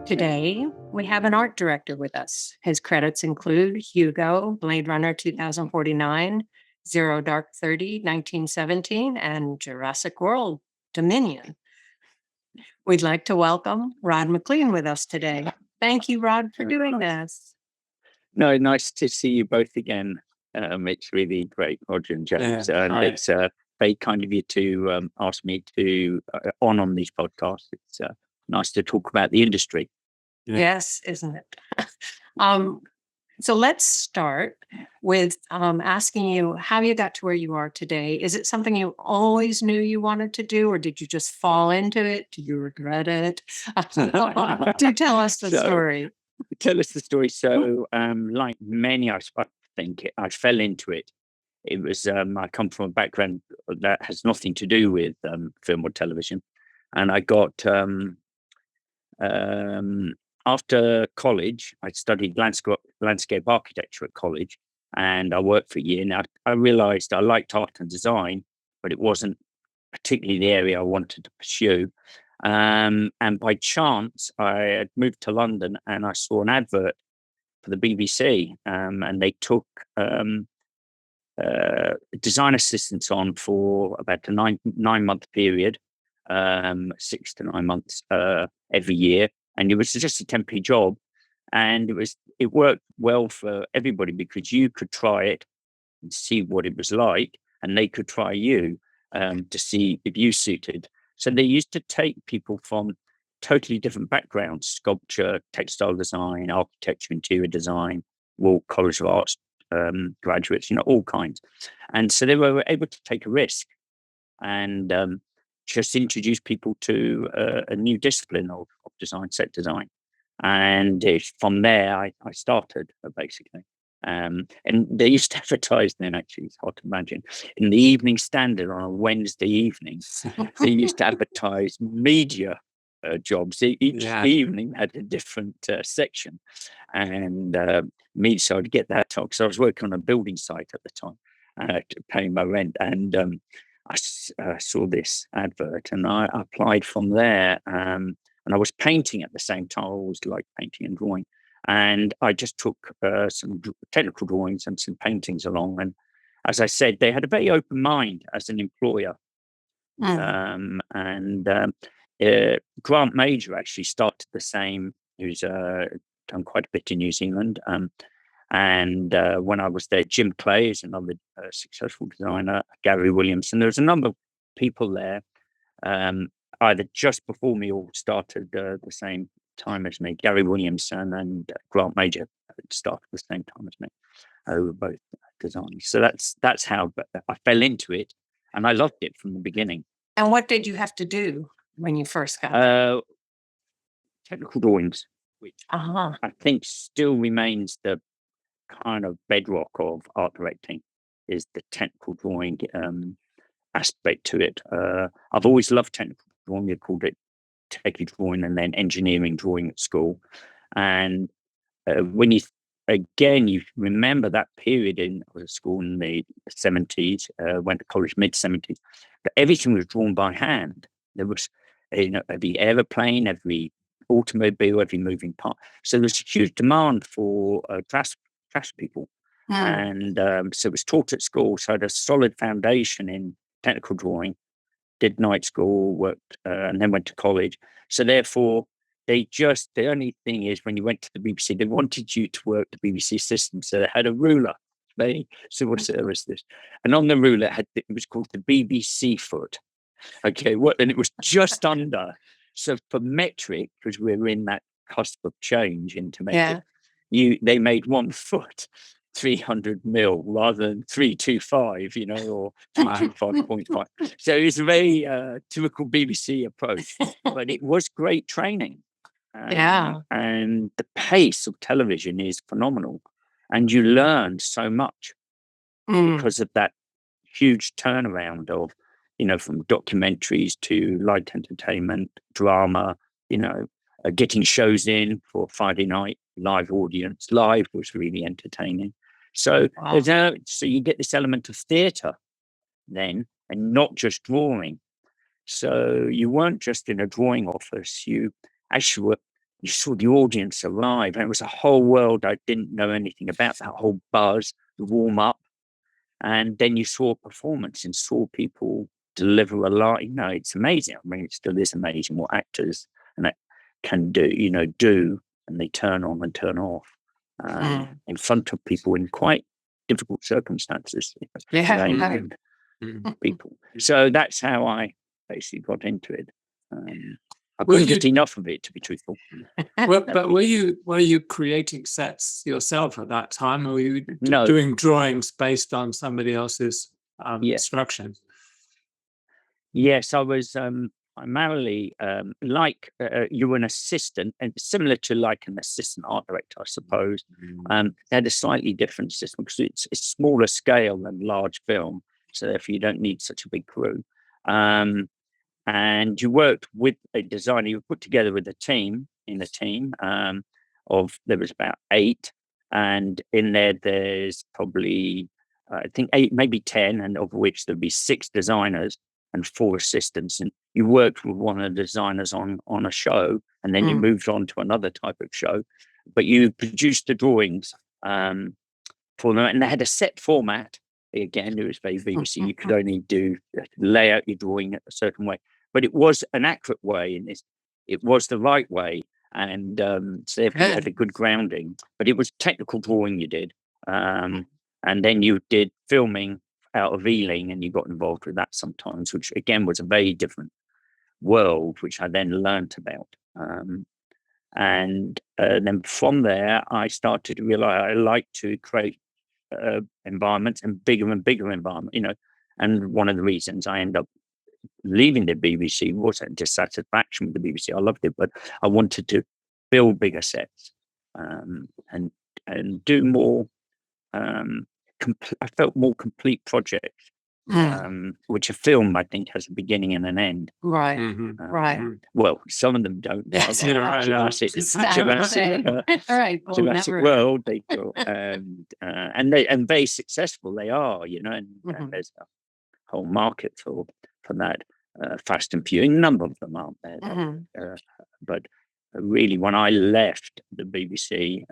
Today, we have an art director with us. His credits include Hugo, Blade Runner 2049, Zero Dark 30, 1917, and Jurassic World Dominion. We'd like to welcome Rod McLean with us today. Thank you, Rod, for doing this. No, nice to see you both again. It's really great, Roger and James. It's very kind of you to ask me to on these podcasts. It's nice to talk about the industry. Yes, isn't it? So let's start with asking you how you got to where you are today. Is it something you always knew you wanted to do, or did you just fall into it? Do you regret it? Do tell us the story. Tell us the story. So, like many, I think I fell into it. It was I come from a background that has nothing to do with film or television, and I got after college, I studied landscape architecture at college, and I worked for a year. Now I realised I liked art and design, but it wasn't particularly the area I wanted to pursue. And by chance, I had moved to London, and I saw an advert for the BBC, and they took design assistants on for about a nine-month period, 6 to 9 months every year, and it was just a temporary job, and it worked well for everybody because you could try it and see what it was like, and they could try you to see if you suited. So they used to take people from totally different backgrounds: sculpture, textile design, architecture, interior design, Royal College of Arts graduates, all kinds. And so they were able to take a risk and just introduce people to a new discipline of design, set design. And from there, I started basically. And they used to advertise then, actually, it's hard to imagine, in the Evening Standard on a Wednesday evening, they used to advertise media jobs. Each evening had a different section. And me, so I'd get that talk. So I was working on a building site at the time, paying my rent. And I saw this advert and I applied from there. And I was painting at the same time. I always liked painting and drawing. And I just took some technical drawings and some paintings along. And as I said, they had a very open mind as an employer. Grant Major actually started the same, who's done quite a bit in New Zealand. And when I was there, Jim Clay is another successful designer, Gary Williamson. There was a number of people there, either just before me or started the same time as me. Gary Williamson and Grant Major started the same time as me. Who were both designers. So that's how I fell into it, and I loved it from the beginning. And what did you have to do when you first got there? Technical drawings, which I think still remains the kind of bedrock of art directing, is the technical drawing aspect to it. I've always loved technical drawing. We called it techie drawing and then engineering drawing at school. And when you remember that period in school in the 70s, went to college mid-70s, but everything was drawn by hand. There was every aeroplane, every automobile, every moving part. So there's a huge demand for drafts people. And so it was taught at school. So I had a solid foundation in technical drawing, did night school, worked, and then went to college. So therefore, the only thing is, when you went to the BBC, they wanted you to work the BBC system. So they had a ruler, civil service this. And on the ruler, it was called the BBC foot. Okay, and it was just under. So for metric, because we're in that cusp of change into metric, they made 1 foot 300 mil rather than 325, or 325.5. So it's a very typical BBC approach, but it was great training. And the pace of television is phenomenal, and you learn so much because of that huge turnaround of, from documentaries to light entertainment, drama, getting shows in for Friday night, live audience. Live was really entertaining. So so you get this element of theatre then, and not just drawing. So you weren't just in a drawing office, you actually were you saw the audience arrive, and it was a whole world I didn't know anything about, that whole buzz, the warm up. And then you saw a performance and saw people deliver a lot. You know, it's amazing. I mean, it still is amazing what actors and that can do, and they turn on and turn off in front of people in quite difficult circumstances. Yeah. People. So that's how I basically got into it. I Were couldn't you- get enough of it, to be truthful. But were you creating sets yourself at that time, or were you No. doing drawings based on somebody else's instructions? Yes, I was primarily like you were an assistant, and similar to like an assistant art director, I suppose. They had a slightly different system because it's smaller scale than large film, so therefore you don't need such a big crew. And you worked with a designer. You were put together with a team. There was about 8, and in there's probably I think 8, maybe 10, and of which there'd be 6 designers and 4 assistants. And you worked with one of the designers on a show, and then you moved on to another type of show. But you produced the drawings for them, and they had a set format. Again, it was very BBC. You could only lay out your drawing a certain way, but it was an accurate way, and it was the right way, and so therefore you had a good grounding. But it was technical drawing you did, and then you did filming out of Ealing, and you got involved with that sometimes, which again was a very different world, which I then learnt about. And then from there, I started to realize I like to create environments and bigger environment, and one of the reasons I end up leaving the BBC wasn't dissatisfaction with the BBC. I loved it, but I wanted to build bigger sets and do more. I felt more complete projects, which a film I think has a beginning and an end. Right. Right. Well, some of them don't. That's Jurassic World, they go, and very successful they are, and there's a whole market for that. Fast and Furious, a number of them aren't there, but really, when I left the BBC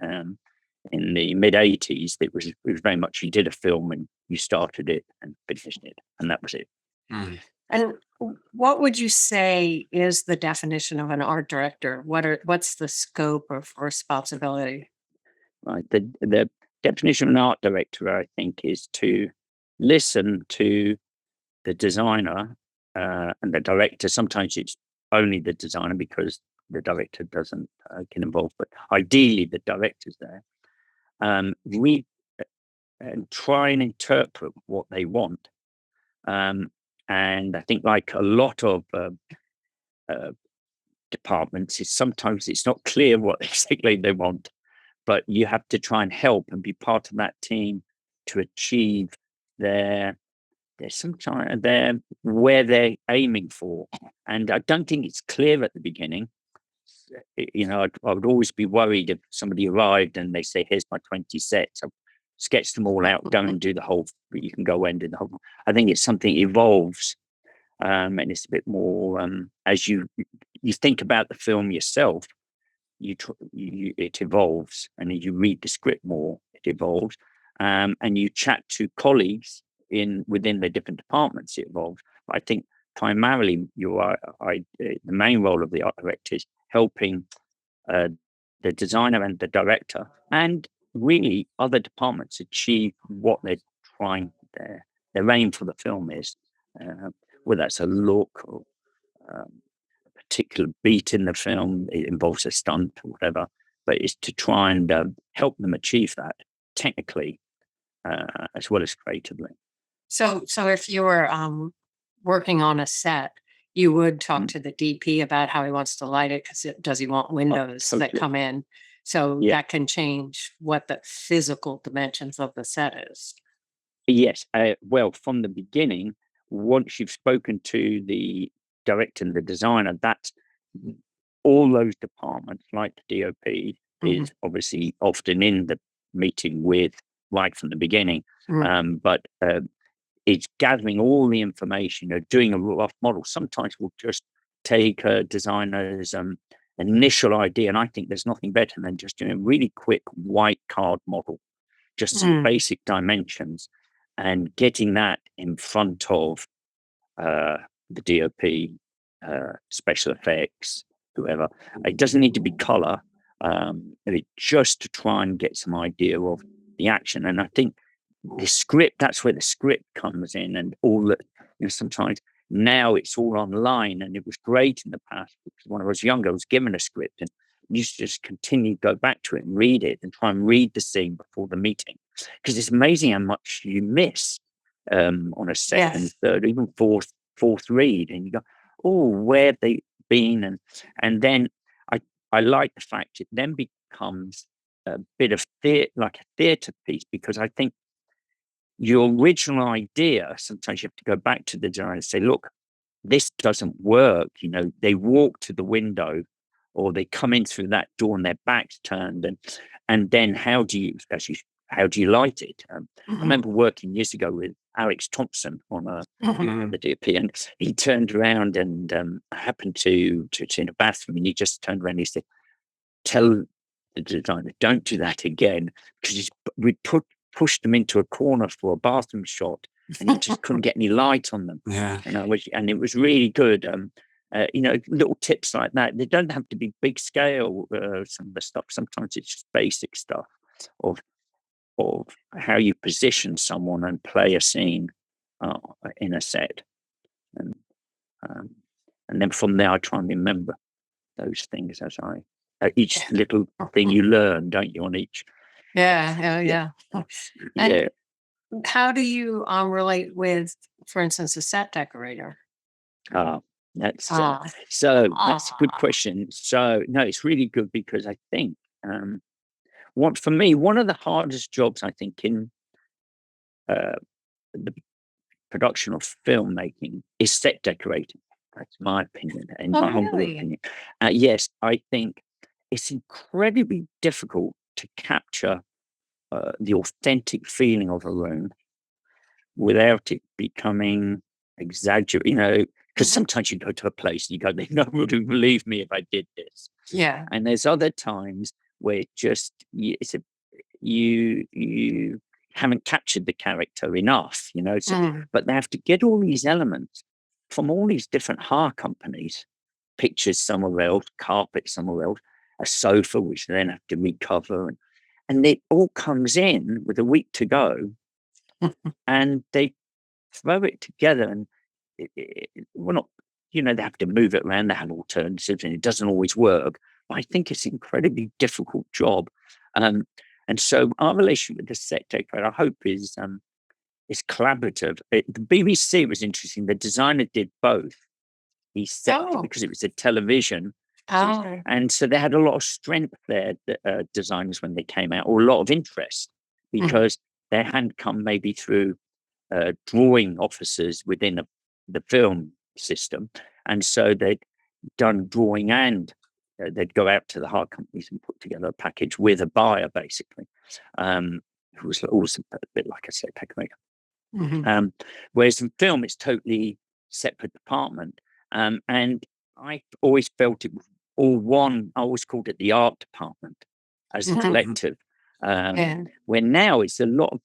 in the mid-80s, it was very much you did a film and you started it and finished it, and that was it. And what would you say is the definition of an art director? What's the scope of responsibility? Right. The definition of an art director, I think, is to listen to the designer and the director. Sometimes it's only the designer because the director doesn't get involved, but ideally the director's there. Read and try and interpret what they want. And I think, like a lot of departments, sometimes it's not clear what exactly they want, but you have to try and help and be part of that team to achieve where they're aiming for. And I don't think it's clear at the beginning. I would always be worried if somebody arrived and they say, "Here's my 20 sets. I've sketched them all out. Go and do the whole." But you can go and do the whole. I think it's something evolves, and it's a bit more as you think about the film yourself. It evolves, and as you read the script more, it evolves, and you chat to colleagues within the different departments. It evolves. I think primarily the main role of the art director is helping the designer and the director, and really other departments achieve what they're trying. Their aim for the film is, whether that's a look or a particular beat in the film, it involves a stunt or whatever, but it's to try and help them achieve that technically as well as creatively. So if you were working on a set, you would talk to the DP about how he wants to light it, because does he want windows that totally. come in? So that can change what the physical dimensions of the set is. Yes. Well, from the beginning, once you've spoken to the director and the designer, that's all those departments, like the DOP, is obviously often in the meeting with right from the beginning. But it's gathering all the information, doing a rough model. Sometimes we'll just take a designer's initial idea. And I think there's nothing better than just doing a really quick white card model, just some basic dimensions, and getting that in front of the DOP, special effects, whoever. It doesn't need to be color, just to try and get some idea of the action. And I think the script, that's where the script comes in, and all that, sometimes now it's all online, and it was great in the past because when I was younger, I was given a script and you used to just continue to go back to it and read it and try and read the scene before the meeting, because it's amazing how much you miss on a second, third, even fourth read, and you go, oh, where have they been? And then I like the fact it then becomes a bit of like a theatre piece, because I think your original idea, sometimes you have to go back to the designer and say, look, this doesn't work. They walk to the window, or they come in through that door and their back's turned, and then how do you light it? I remember working years ago with Alex Thompson on the DP, and he turned around, and I happened to in a bathroom, and he just turned around and he said, tell the designer, don't do that again, because we pushed them into a corner for a bathroom shot, and you just couldn't get any light on them. And it was really good. Little tips like that. They don't have to be big scale. Some of the stuff. Sometimes it's just basic stuff of how you position someone and play a scene in a set, and then from there I try and remember those things as each little thing you learn, don't you? On each. Yeah. And how do you relate with, for instance, a set decorator? That's that's a good question. So no, it's really good, because I think for me, one of the hardest jobs, I think, in the production of filmmaking is set decorating. That's my opinion, and my humble opinion. Yes, I think it's incredibly difficult to capture the authentic feeling of a room without it becoming exaggerated. Because sometimes you go to a place and you go, "They nobody would believe me if I did this." Yeah. And there's other times where you haven't captured the character enough, but they have to get all these elements from all these different horror companies, pictures somewhere else, carpet somewhere else, a sofa, which they then have to recover. And it all comes in with a week to go, and they throw it together, and we're not, they have to move it around, they have alternatives, and it doesn't always work. But I think it's an incredibly difficult job. And so our relationship with the set decorator, I hope, is collaborative. The BBC was interesting. The designer did both. He set because it was a television. And so they had a lot of strength there, the designers, when they came out, or a lot of interest, because they hadn't come maybe through drawing officers within the film system. And so they'd done drawing, and they'd go out to the hard companies and put together a package with a buyer, basically, who was also a bit like a set decorator. Whereas in film, it's totally separate department. And I always felt it was all one. I always called it the art department as a collective. Where now it's a lot of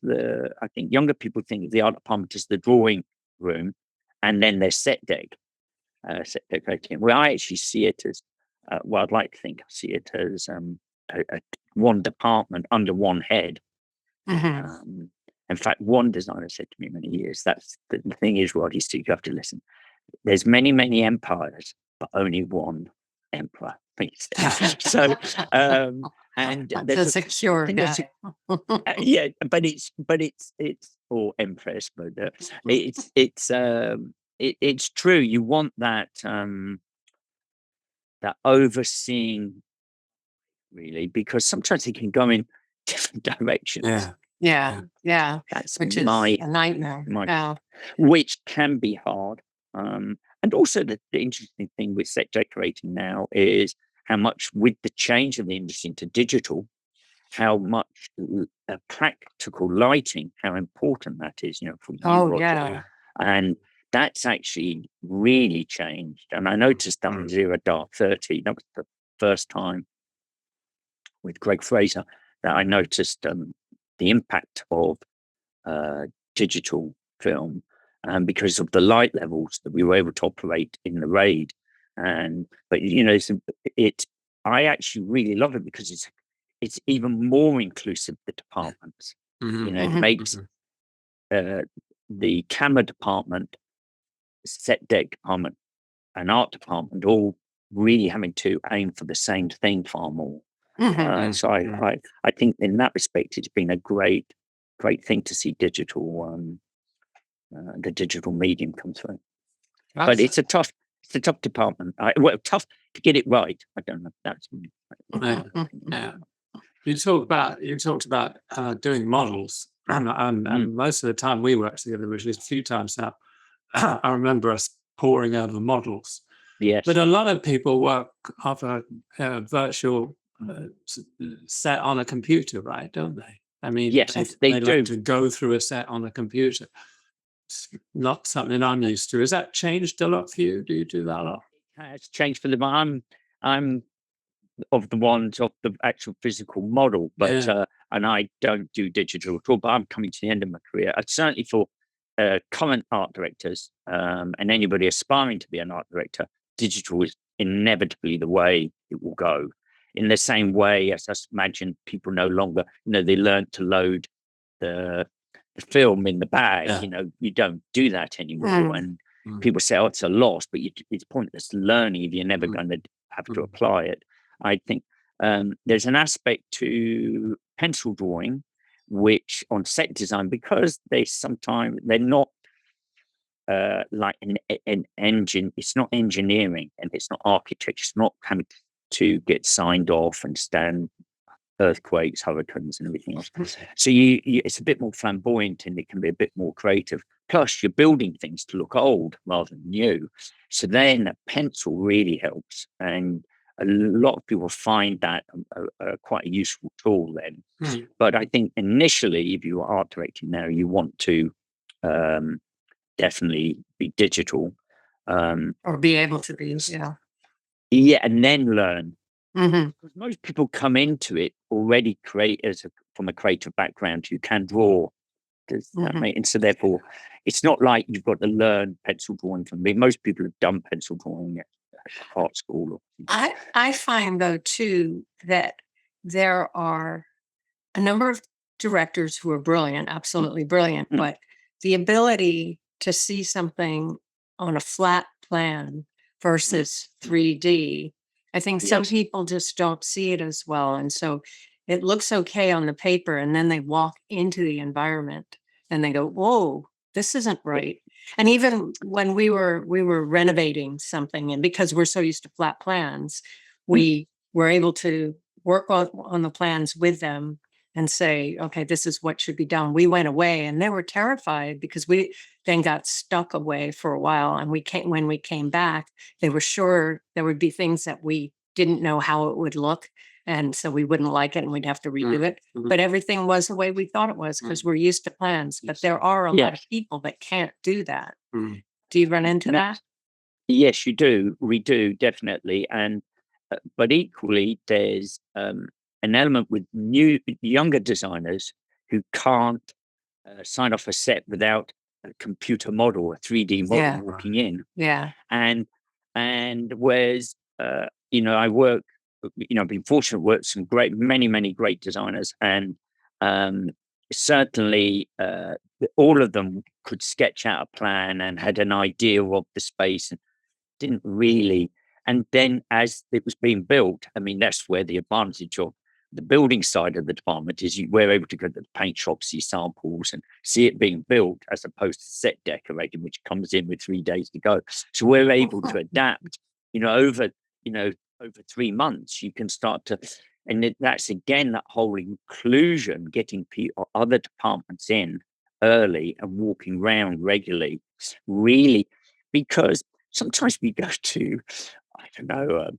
I think younger people think of the art department as the drawing room, and then there's set decorating. Well, I actually see it as, I'd like to think I see it as one department under one head. In fact, one designer said to me many years, that's the thing is, Rod, you have to listen. There's many, many empires, but only one emperor. So, and the secure guy. but it's or empress, but it's true. You want that that overseeing, really, because sometimes it can go in different directions. Yeah. That's which is a nightmare. Which can be hard. And also the interesting thing with set decorating now is how much, with the change of the industry into digital, how much practical lighting, how important that is, for you. And that's actually really changed. And I noticed that in Zero Dark 30, that was the first time with Greg Fraser that I noticed the impact of digital film, because of the light levels that we were able to operate in the raid. But you know, I actually really love it because it's even more inclusive, the departments. You know, it makes the camera department, set deck department, and art department all really having to aim for the same thing far more. So I think in that respect, it's been a great thing to see digital, the digital medium come through. But it's a tough department. Tough to get it right. I don't know. That's yeah. You talked about doing models, and most of the time we worked together, which is a few times now. I remember us poring over models. Yes, but a lot of people work off a virtual set on a computer, right? Don't they? I mean, yes, they do. like to go through a set on a computer. It's not something I'm used to. Has that changed a lot for you? Do you do that a lot? It's changed for them. I'm of the actual physical model, but and I don't do digital at all. But I'm coming to the end of my career. Certainly for current art directors and anybody aspiring to be an art director, digital is inevitably the way it will go. In the same way as I imagine people no longer, they learn to load the film in the bag. You don't do that anymore, and people say, "Oh, it's a loss," but it's pointless learning if you're never going to have to apply it. I think there's an aspect to pencil drawing, which on set design, because they're not like an engine. It's not engineering and it's not architecture. It's not having to get signed off and stand earthquakes, hurricanes, and everything else. So it's a bit more flamboyant and it can be a bit more creative. Plus, you're building things to look old rather than new. So then a pencil really helps, and a lot of people find that quite a useful tool then. But I think initially, if you are art directing now, you want to definitely be digital. Or be able to be, yeah, and then learn. Mm-hmm. Because most people come into it already from a creative background. You can draw. Does that make? And so therefore, it's not like you've got to learn pencil drawing from me. Most people have done pencil drawing at art school. I find though too that there are a number of directors who are brilliant, absolutely brilliant, but the ability to see something on a flat plan versus 3D, I think some people just don't see it as well. And so it looks okay on the paper, and then they walk into the environment and they go, whoa, this isn't right. And even when we were renovating something, and because we're so used to flat plans, we were able to work on the plans with them and say, okay, this is what should be done. We went away and they were terrified because we then got stuck away for a while. And when we came back, they were sure there would be things that we didn't know how it would look. And so we wouldn't like it and we'd have to redo it. But everything was the way we thought it was because we're used to plans. But there are a lot of people that can't do that. Do you run into that? Yes, you do. We do, definitely. And but equally, there's an element with younger designers who can't sign off a set without a computer model, a 3D model walking in. Yeah. And whereas I work, I've been fortunate to work with some many great designers, and certainly all of them could sketch out a plan and had an idea of the space and didn't really. And then as it was being built, I mean, that's where the advantage of the building side of the department is. We're able to go to the paint shop, see samples and see it being built, as opposed to set decorating, which comes in with 3 days to go. So we're able to adapt, over 3 months, you can start to, and that's again, that whole inclusion, getting other departments in early and walking around regularly, really, because sometimes we go to, I don't know,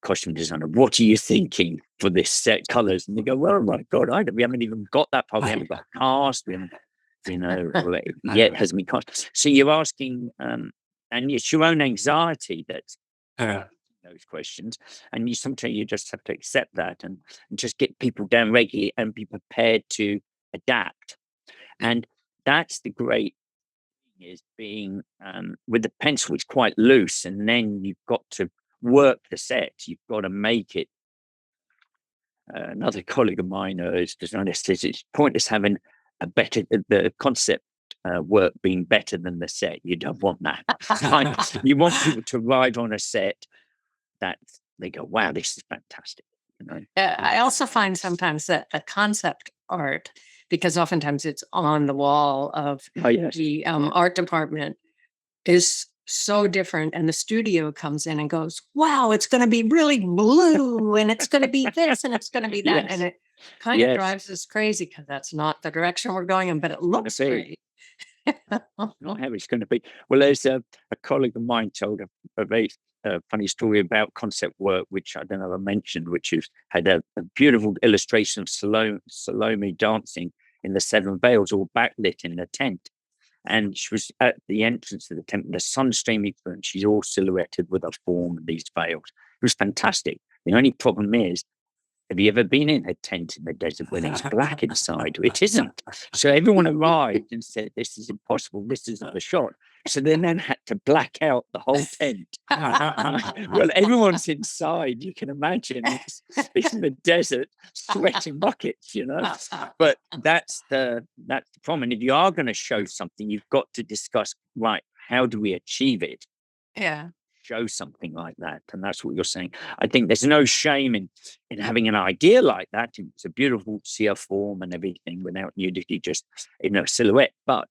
costume designer, what are you thinking for this set colors? And they go, well, oh my God, we haven't even got that far. We haven't got a cast. We haven't, yet hasn't been cast. So you're asking, and it's your own anxiety that's those questions, and sometimes you just have to accept that and just get people down regularly and be prepared to adapt. And that's the great thing, is being with the pencil, it's quite loose, and then you've got to work the set. You've got to make it. Another colleague of mine is designer says it's pointless having the concept work being better than the set. You don't want that. You want people to arrive on a set that they go, wow, this is fantastic. You know? I also find sometimes that the concept art, because oftentimes it's on the wall of the art department, is so different, and the studio comes in and goes, wow, it's going to be really blue, and it's going to be this, and it's going to be that. And it kind of drives us crazy, because that's not the direction we're going in, but it looks great. Not how it's going to be. Well, there's a colleague of mine told a very funny story about concept work, which I don't know if I mentioned, which had a beautiful illustration of Salome dancing in the Seven Veils, all backlit in a tent. And she was at the entrance of the tent, the sun streaming through, and she's all silhouetted with her form and these veils. It was fantastic. The only problem is, have you ever been in a tent in the desert when it's black inside? It isn't. So everyone arrived and said, this is impossible. This isn't the shot. So they then had to black out the whole tent. Well, everyone's inside. You can imagine it's in the desert, sweating buckets, you know. But that's the problem. And if you are going to show something, you've got to discuss, right, how do we achieve it? Yeah. Show something like that. And that's what you're saying. I think there's no shame in having an idea like that. It's a beautiful sheer form and everything without nudity, just silhouette. But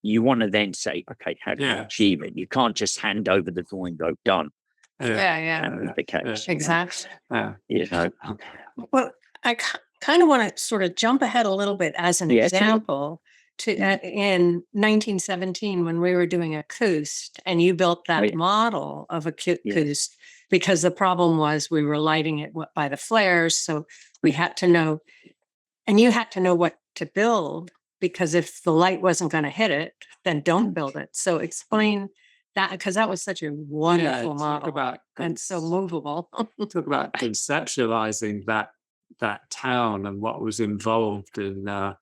you want to then say, okay, how do you achieve it? You can't just hand over the drawing, go done. The case, Exactly. You know. Well, I kind of want to sort of jump ahead a little bit as an example to in 1917, when we were doing a Koost, and you built that model of a Koost, because the problem was we were lighting it by the flares. So we had to know, and you had to know what to build, because if the light wasn't going to hit it, then don't build it. So explain that, because that was such a wonderful model and so movable. Talk about conceptualizing that town and what was involved in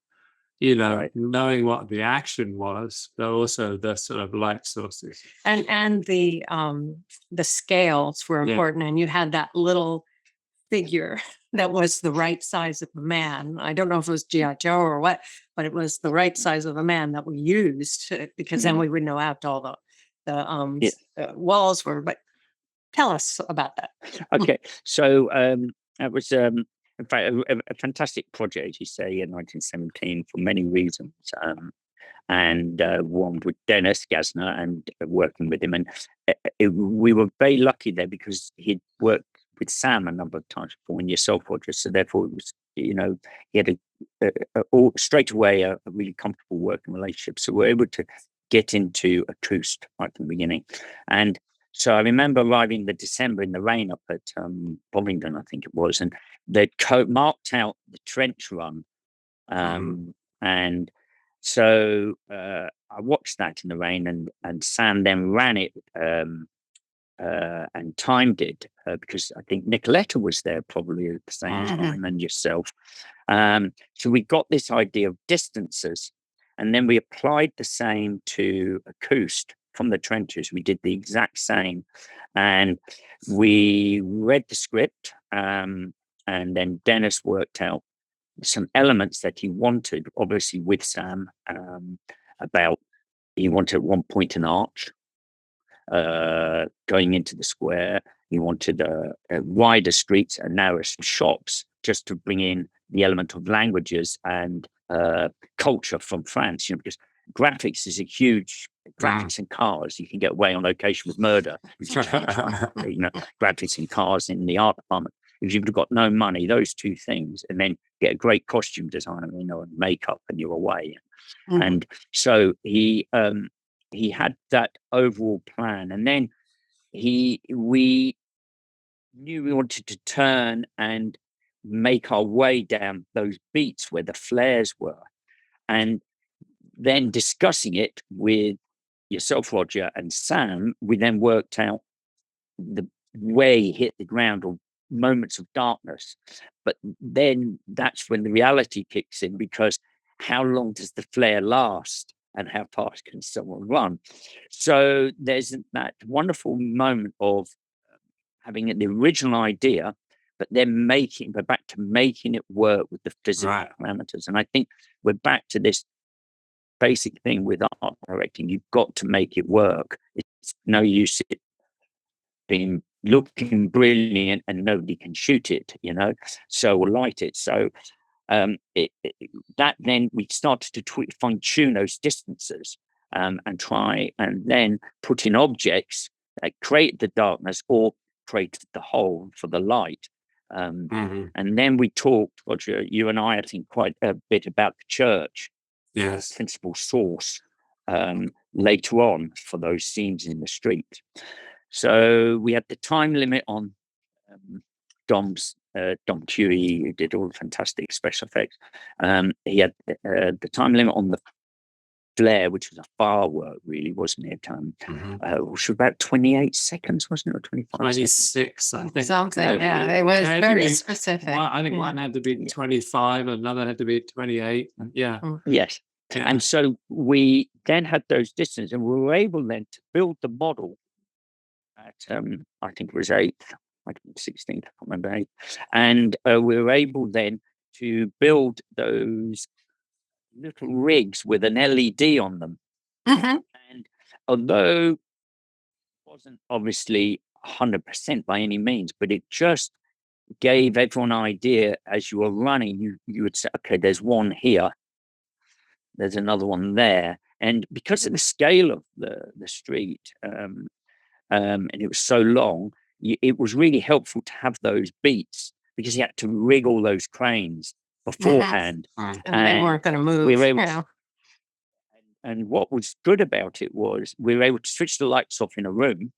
knowing what the action was, but also the sort of light sources. And the scales were important, and you had that little figure that was the right size of a man. I don't know if it was G.I. Joe or what, but it was the right size of a man that we used, because then we would know how tall the walls were. But tell us about that. Okay, so that was in fact a fantastic project, as you say, in 1917 for many reasons. And one with Dennis Gassner and working with him, and we were very lucky there, because he'd worked with Sam a number of times before, and yourself, Roger. So therefore, it was, he had straight away a really comfortable working relationship. So we're able to get into a Koost right from the beginning. And so I remember arriving in December in the rain up at Bovingdon, I think it was, and they'd marked out the trench run. And so I watched that in the rain, and Sam then ran it and timed it, because I think Nicoletta was there probably at the same time, and yourself. So we got this idea of distances, and then we applied the same to a Koost from the trenches. We did the exact same, and we read the script, and then Dennis worked out some elements that he wanted, obviously with Sam, about, he wanted at one point an arch going into the square. He wanted a wider streets and narrower shops, just to bring in the element of languages and culture from France, because graphics is a huge, graphics and cars. You can get away on location with murder, graphics and cars in the art department. If you've got no money, those two things, and then get a great costume designer, and makeup, and you're away. And so he had that overall plan, and then we knew we wanted to turn and make our way down those beats where the flares were, and then discussing it with yourself, Roger, and Sam, we then worked out where he hit the ground or moments of darkness. But then that's when the reality kicks in, because how long does the flare last and how fast can someone run? So there's that wonderful moment of having the original idea, but then we're back to making it work with the physical parameters. And I think we're back to this basic thing with art directing. You've got to make it work. It's no use it being looking brilliant and nobody can shoot it, so or light it. So that then we started to fine tune those distances and try and then put in objects that create the darkness or create the hole for the light. And then we talked, Roger, you and I think quite a bit about the church, principal source, later on for those scenes in the street. So we had the time limit on Dom Tui, who did all the fantastic special effects. He had the time limit on the flare, which was a firework, really, wasn't it? Which was about 28 seconds, wasn't it, or 25? 26, I think. Something, it was very specific. I think one had to be 25, another had to be 28. Yeah. Yes. Yeah. And so we then had those distances, and we were able then to build the model at, I think it was 8th, I think 16th, I can't remember 8th. And we were able then to build those little rigs with an LED on them. And although it wasn't obviously 100% by any means, but it just gave everyone an idea as you were running. You would say, okay, there's one here, there's another one there. And because of the scale of the street, and it was so long, it was really helpful to have those beats, because you had to rig all those cranes beforehand. And they weren't going to move. We were able and what was good about it was we were able to switch the lights off in a room,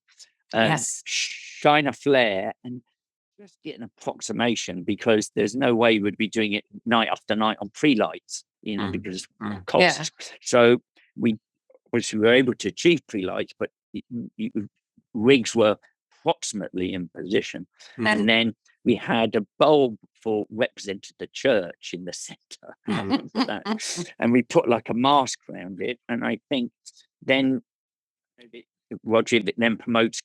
shine a flare, and just get an approximation, because there's no way we would be doing it night after night on pre-lights, because of costs. So we were able to achieve pre-lights, but rigs were approximately in position. And then we had a bulb for represented the church in the center. And we put like a mask around it. And I think then Roger, it then promotes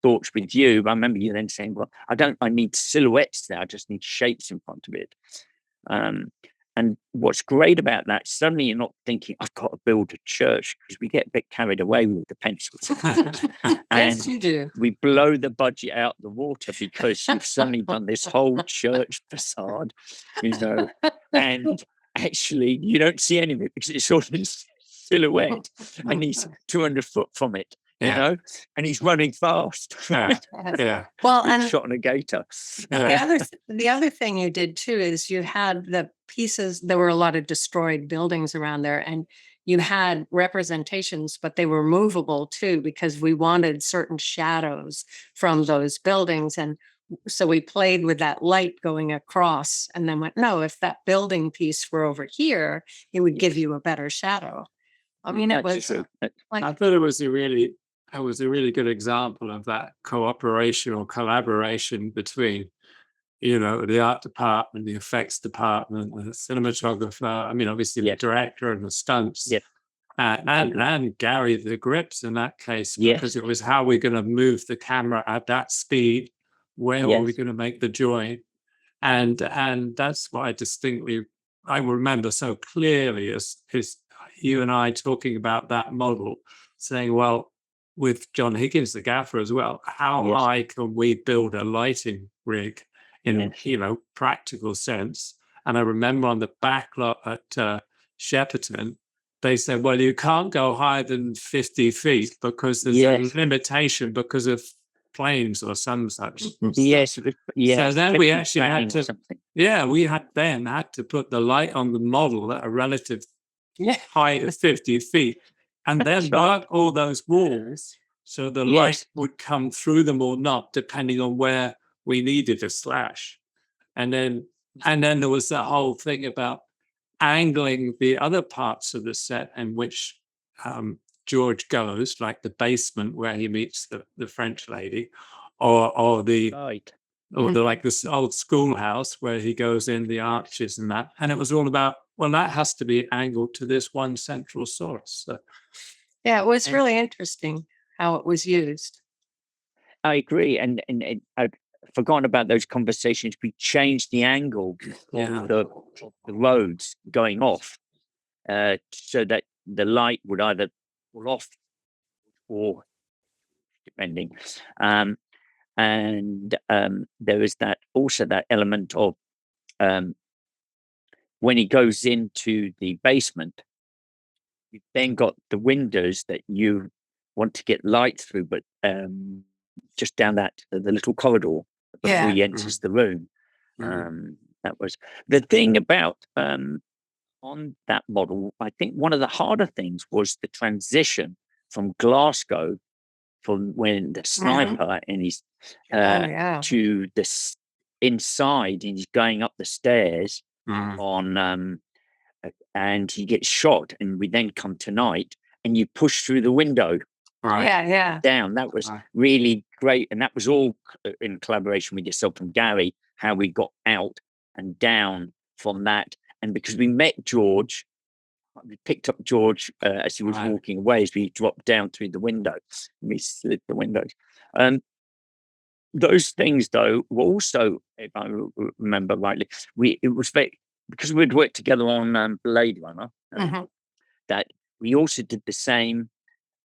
thoughts with you. I remember you then saying, well, I need silhouettes there. I just need shapes in front of it. And what's great about that, suddenly you're not thinking, I've got to build a church, because we get a bit carried away with the pencils. Yes, you do. We blow the budget out the water, because you've suddenly done this whole church facade, and actually you don't see any of it, because it's all this silhouette, and he's 200 foot from it. And he's running fast. Well, and shot on a gator. The other thing you did too is you had the pieces. There were a lot of destroyed buildings around there, and you had representations, but they were movable too, because we wanted certain shadows from those buildings. And so we played with that light going across, and then went, no, if that building piece were over here, it would give you a better shadow. I mean, it was like, I thought it was a really good example of that cooperation or collaboration between, the art department, the effects department, the cinematographer. I mean, obviously the director and the stunts, and Gary, the grips in that case, because it was how we're going to move the camera at that speed, where were we going to make the join, and that's why I remember so clearly as you and I talking about that model, saying, well, with John Higgins, the gaffer as well, how high can we build a lighting rig in, practical sense? And I remember on the back lot at Shepperton, they said, well, you can't go higher than 50 feet because there's a limitation because of planes or some such. So then we actually had to, we had to put the light on the model at a relative height of 50 feet, and then mark all those walls so the light would come through them or not, depending on where we needed a slash. And then there was that whole thing about angling the other parts of the set in which George goes, like the basement where he meets the French lady, or the Right. or the, like this old schoolhouse where he goes in the arches and that. And it was all about, well, that has to be angled to this one central source. So, Yeah, it was And- really interesting how it was used. I agree. And I've forgotten about those conversations. We changed the angle Yeah. of the roads going off, so that the light would either fall off or depending. And there is that also that element of when he goes into the basement, you've then got the windows that you want to get light through, but just down that the little corridor before he enters the room. That was the thing about on that model. I think one of the harder things was the transition from Glasgow, from when the sniper and he's to this inside and he's going up the stairs on and he gets shot, and we then come tonight and you push through the window down. That was really great, and that was all in collaboration with yourself and Gary, how we got out and down from that. And because we met George, we picked up George as he was walking away, as we dropped down through the windows, we slid the windows. Those things, though, were also, if I remember rightly, it was very, because we'd worked together on Blade Runner, that we also did the same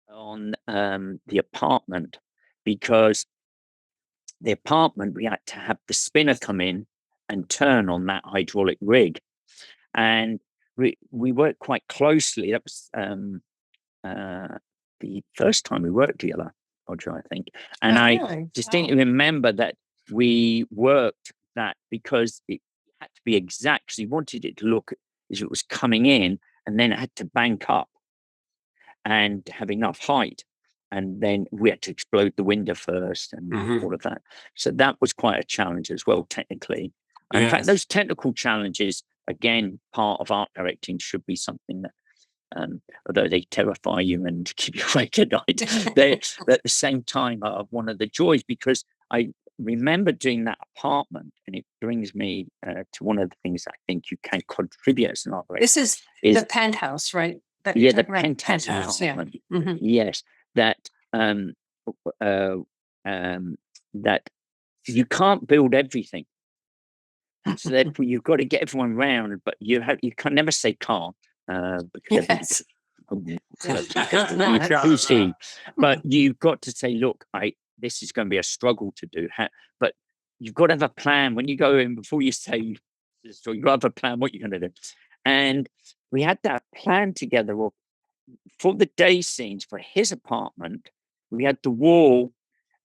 on the apartment, because the apartment, we had to have the spinner come in and turn on that hydraulic rig. And we worked quite closely. That was the first time we worked together, Roger, I think. And I distinctly remember that we worked that because it had to be exact, because he wanted it to look as it was coming in, and then it had to bank up and have enough height. And then we had to explode the window first and all of that. So that was quite a challenge as well, technically. In fact, those technical challenges, again, part of art directing should be something that, although they terrify you and keep you awake at night, they at the same time are one of the joys, because I remember doing that apartment, and it brings me to one of the things I think you can contribute as an art director. This is the penthouse, right? The penthouse. Yes, that that you can't build everything. So therefore, you've got to get everyone round, but you can never say can't. Because but you've got to say, look, this is going to be a struggle to do. But you've got to have a plan when you go in. Before you say, so you've got to have a plan what you're going to do. And we had that plan together. Well, for the day scenes for his apartment, we had the wall,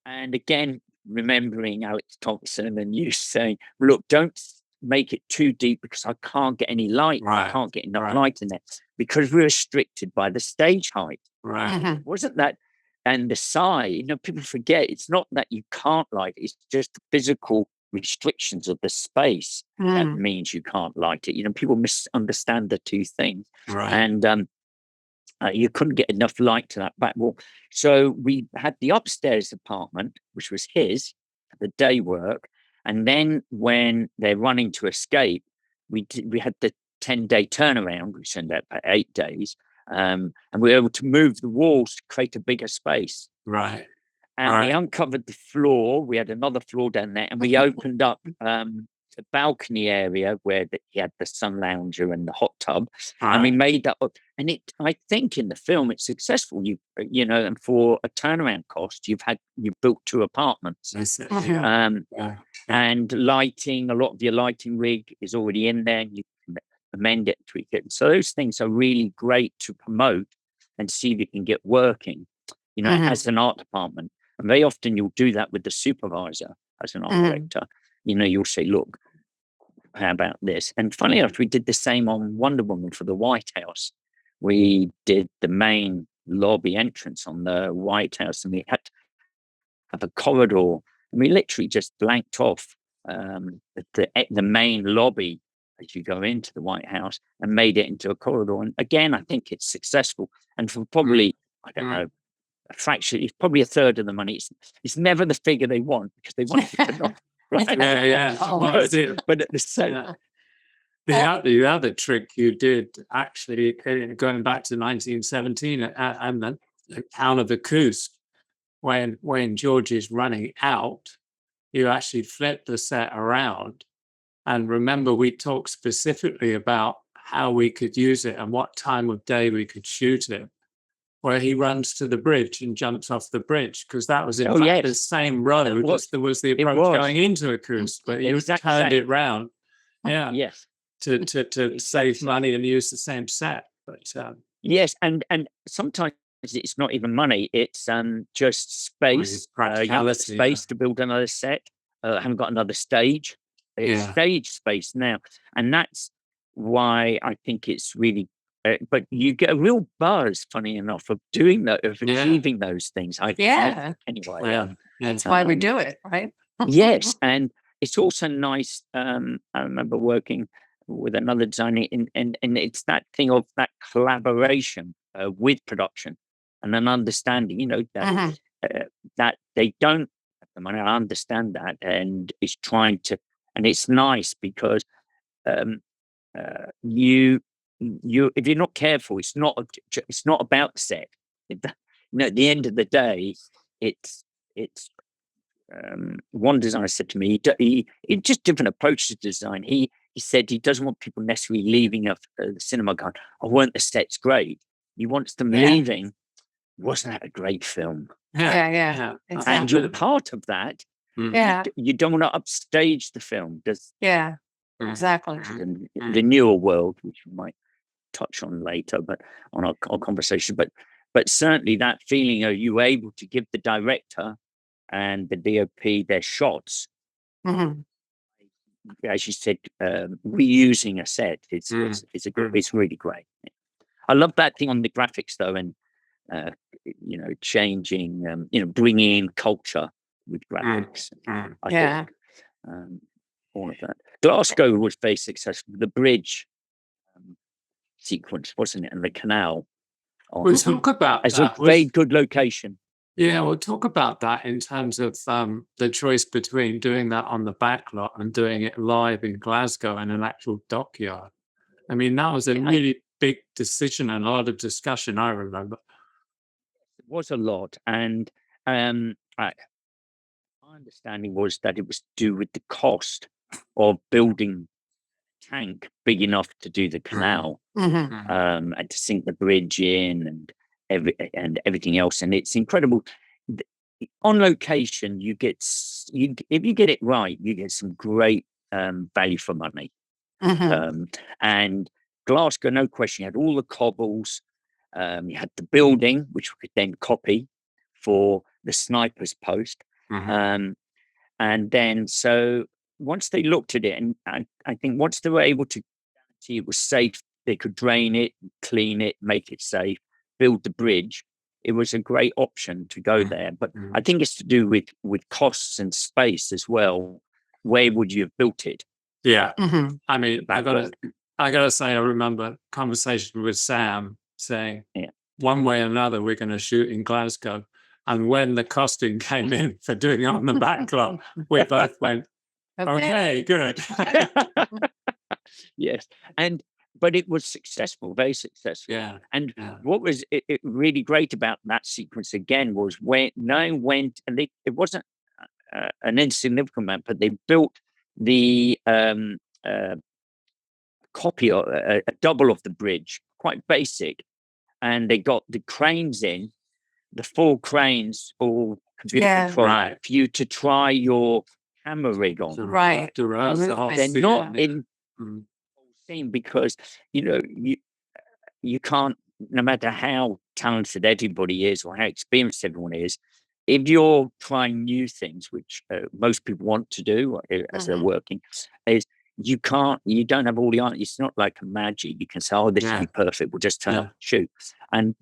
and again, remembering Alex Thompson and you saying, look, don't make it too deep because I can't get any light. I can't get enough light in there, because we're restricted by the stage height. Wasn't that? And the side, people forget, it's not that you can't light it, it's just the physical restrictions of the space that means you can't light it. People misunderstand the two things. And you couldn't get enough light to that back wall. So we had the upstairs apartment, which was his, the day work. And then when they're running to escape, we had the 10-day turnaround, which ended up at 8 days. And we were able to move the walls to create a bigger space. And we uncovered the floor. We had another floor down there, and we opened up the balcony area where he had the sun lounger and the hot tub, and we made that up. And I think in the film it's successful. And for a turnaround cost, you've built 2 apartments. And lighting, a lot of your lighting rig is already in there, and you can amend it, tweak it. So those things are really great to promote and see if you can get working, as an art department. And very often you'll do that with the supervisor as an art director. You'll say, look, how about this? And funny enough, we did the same on Wonder Woman for the White House. We did the main lobby entrance on the White House, and we had to have a corridor, and we literally just blanked off the main lobby as you go into the White House and made it into a corridor. And again, I think it's successful. And for probably I don't know, a fraction. It's probably a third of the money. It's never the figure they want because they want it to not. Right? Yeah. Oh, Well, that's it. But at the same, The other trick you did, actually, going back to 1917 and the Count of the Coast, when George is running out, you actually flip the set around. And remember, we talked specifically about how we could use it and what time of day we could shoot it, where he runs to the bridge and jumps off the bridge, because that was in fact yes. the same road was. as there was the It approach was. going into a coast, but you Exactly turned same. it round. Yeah. Yes. To save money and use the same set. But Yes, and sometimes it's not even money; it's just space. You have practicality, space to build another set. I haven't got another stage. It's stage space now, and that's why I think it's really. But you get a real buzz, funny enough, of doing that, of achieving those things. Anyway. That's why we do it, right? Yes, and it's also nice. I remember working with another designer, and it's that thing of that collaboration with production and an understanding. You know that that they don't have the money. I understand that, and it's trying to, and it's nice because you if you're not careful, it's not about the set. At the end of the day, it's one designer said to me, he just different approach to design. He said he doesn't want people necessarily leaving the cinema going, "Oh, weren't the sets great?" He wants them leaving. Wasn't that a great film? Yeah. And Exactly. you're part of that. Yeah. You don't want to upstage the film. Yeah. Exactly. The newer world, which we might touch on later, but on our conversation, but certainly that feeling, are you able to give the director and the DOP their shots? As you said, reusing a set, it's really great. I love that thing on the graphics though, and changing, bringing in culture with graphics. I think, all of that. Glasgow was very successful. The bridge sequence, wasn't it, and the canal. We'll talk about as a very good location. Yeah, we'll talk about that in terms of the choice between doing that on the back lot and doing it live in Glasgow in an actual dockyard. I mean, that was a really big decision and a lot of discussion, I remember. It was a lot. And my understanding was that it was to do with the cost of building a tank big enough to do the canal, and to sink the bridge in and everything else. And it's incredible. On location, if you get it right, you get some great value for money. And Glasgow, no question, you had all the cobbles. You had the building, which we could then copy for the sniper's post. And then, so once they looked at it, and I think once they were able to guarantee it was safe, they could drain it, clean it, make it safe, build the bridge. It was a great option to go there. But I think it's to do with costs and space as well. Where would you have built it? Yeah. I mean, I gotta say, I remember a conversation with Sam saying, one way or another, we're going to shoot in Glasgow. And when the costing came in for doing it on the back lot, we both went, okay, good. Yes. But it was successful, very successful. Yeah. And what was it really great about that sequence again was knowing when, and it wasn't an insignificant amount, but they built the copy of a double of the bridge, quite basic, and they got the cranes in, the 4 cranes, all computer controlled, for you to try your camera rig on. Right. They're not in scene because you can't, no matter how talented everybody is or how experienced everyone is, if you're trying new things, which most people want to do as they're working, is you don't have all the answers. It's not like a magic. You can say, "Oh, this will be perfect. We'll just turn up and shoot." And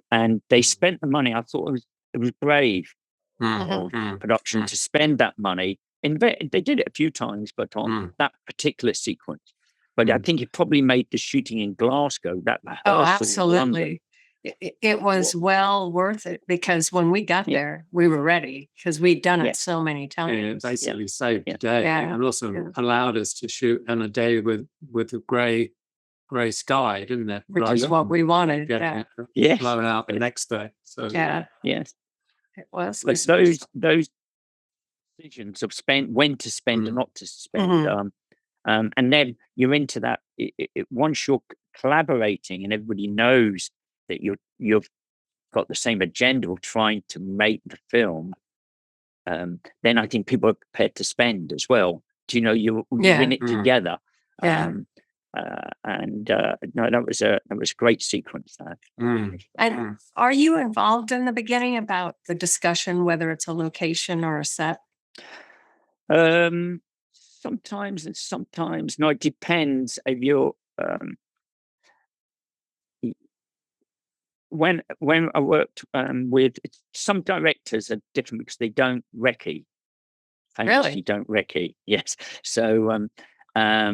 they spent the money. I thought it was brave of production to spend that money. They did it a few times, but on that particular sequence. But I think it probably made the shooting in Glasgow that absolutely. It was well worth it because when we got Yeah. there, we were ready because we'd done Yeah. it so many And it times. basically saved Yeah. the day, Yeah. and also Yeah. allowed us to shoot on a day with a grey sky, didn't it? Which Rather is what we wanted. than Yeah. getting it Yes. blown out the next day. So Yeah. Yes. It was. But those decisions of when to spend and not to spend, Mhm. and then you're into that. Once you're collaborating and everybody knows that you've got the same agenda of trying to make the film, then I think people are prepared to spend as well. Do you know you're Yeah. in it together? Yeah. No, that was a great sequence. That. And are you involved in the beginning about the discussion, whether it's a location or a set? Sometimes and sometimes. No, it depends if you're. When I worked with some directors are different because they don't recce. Famously Really? don't recce. Yes. So I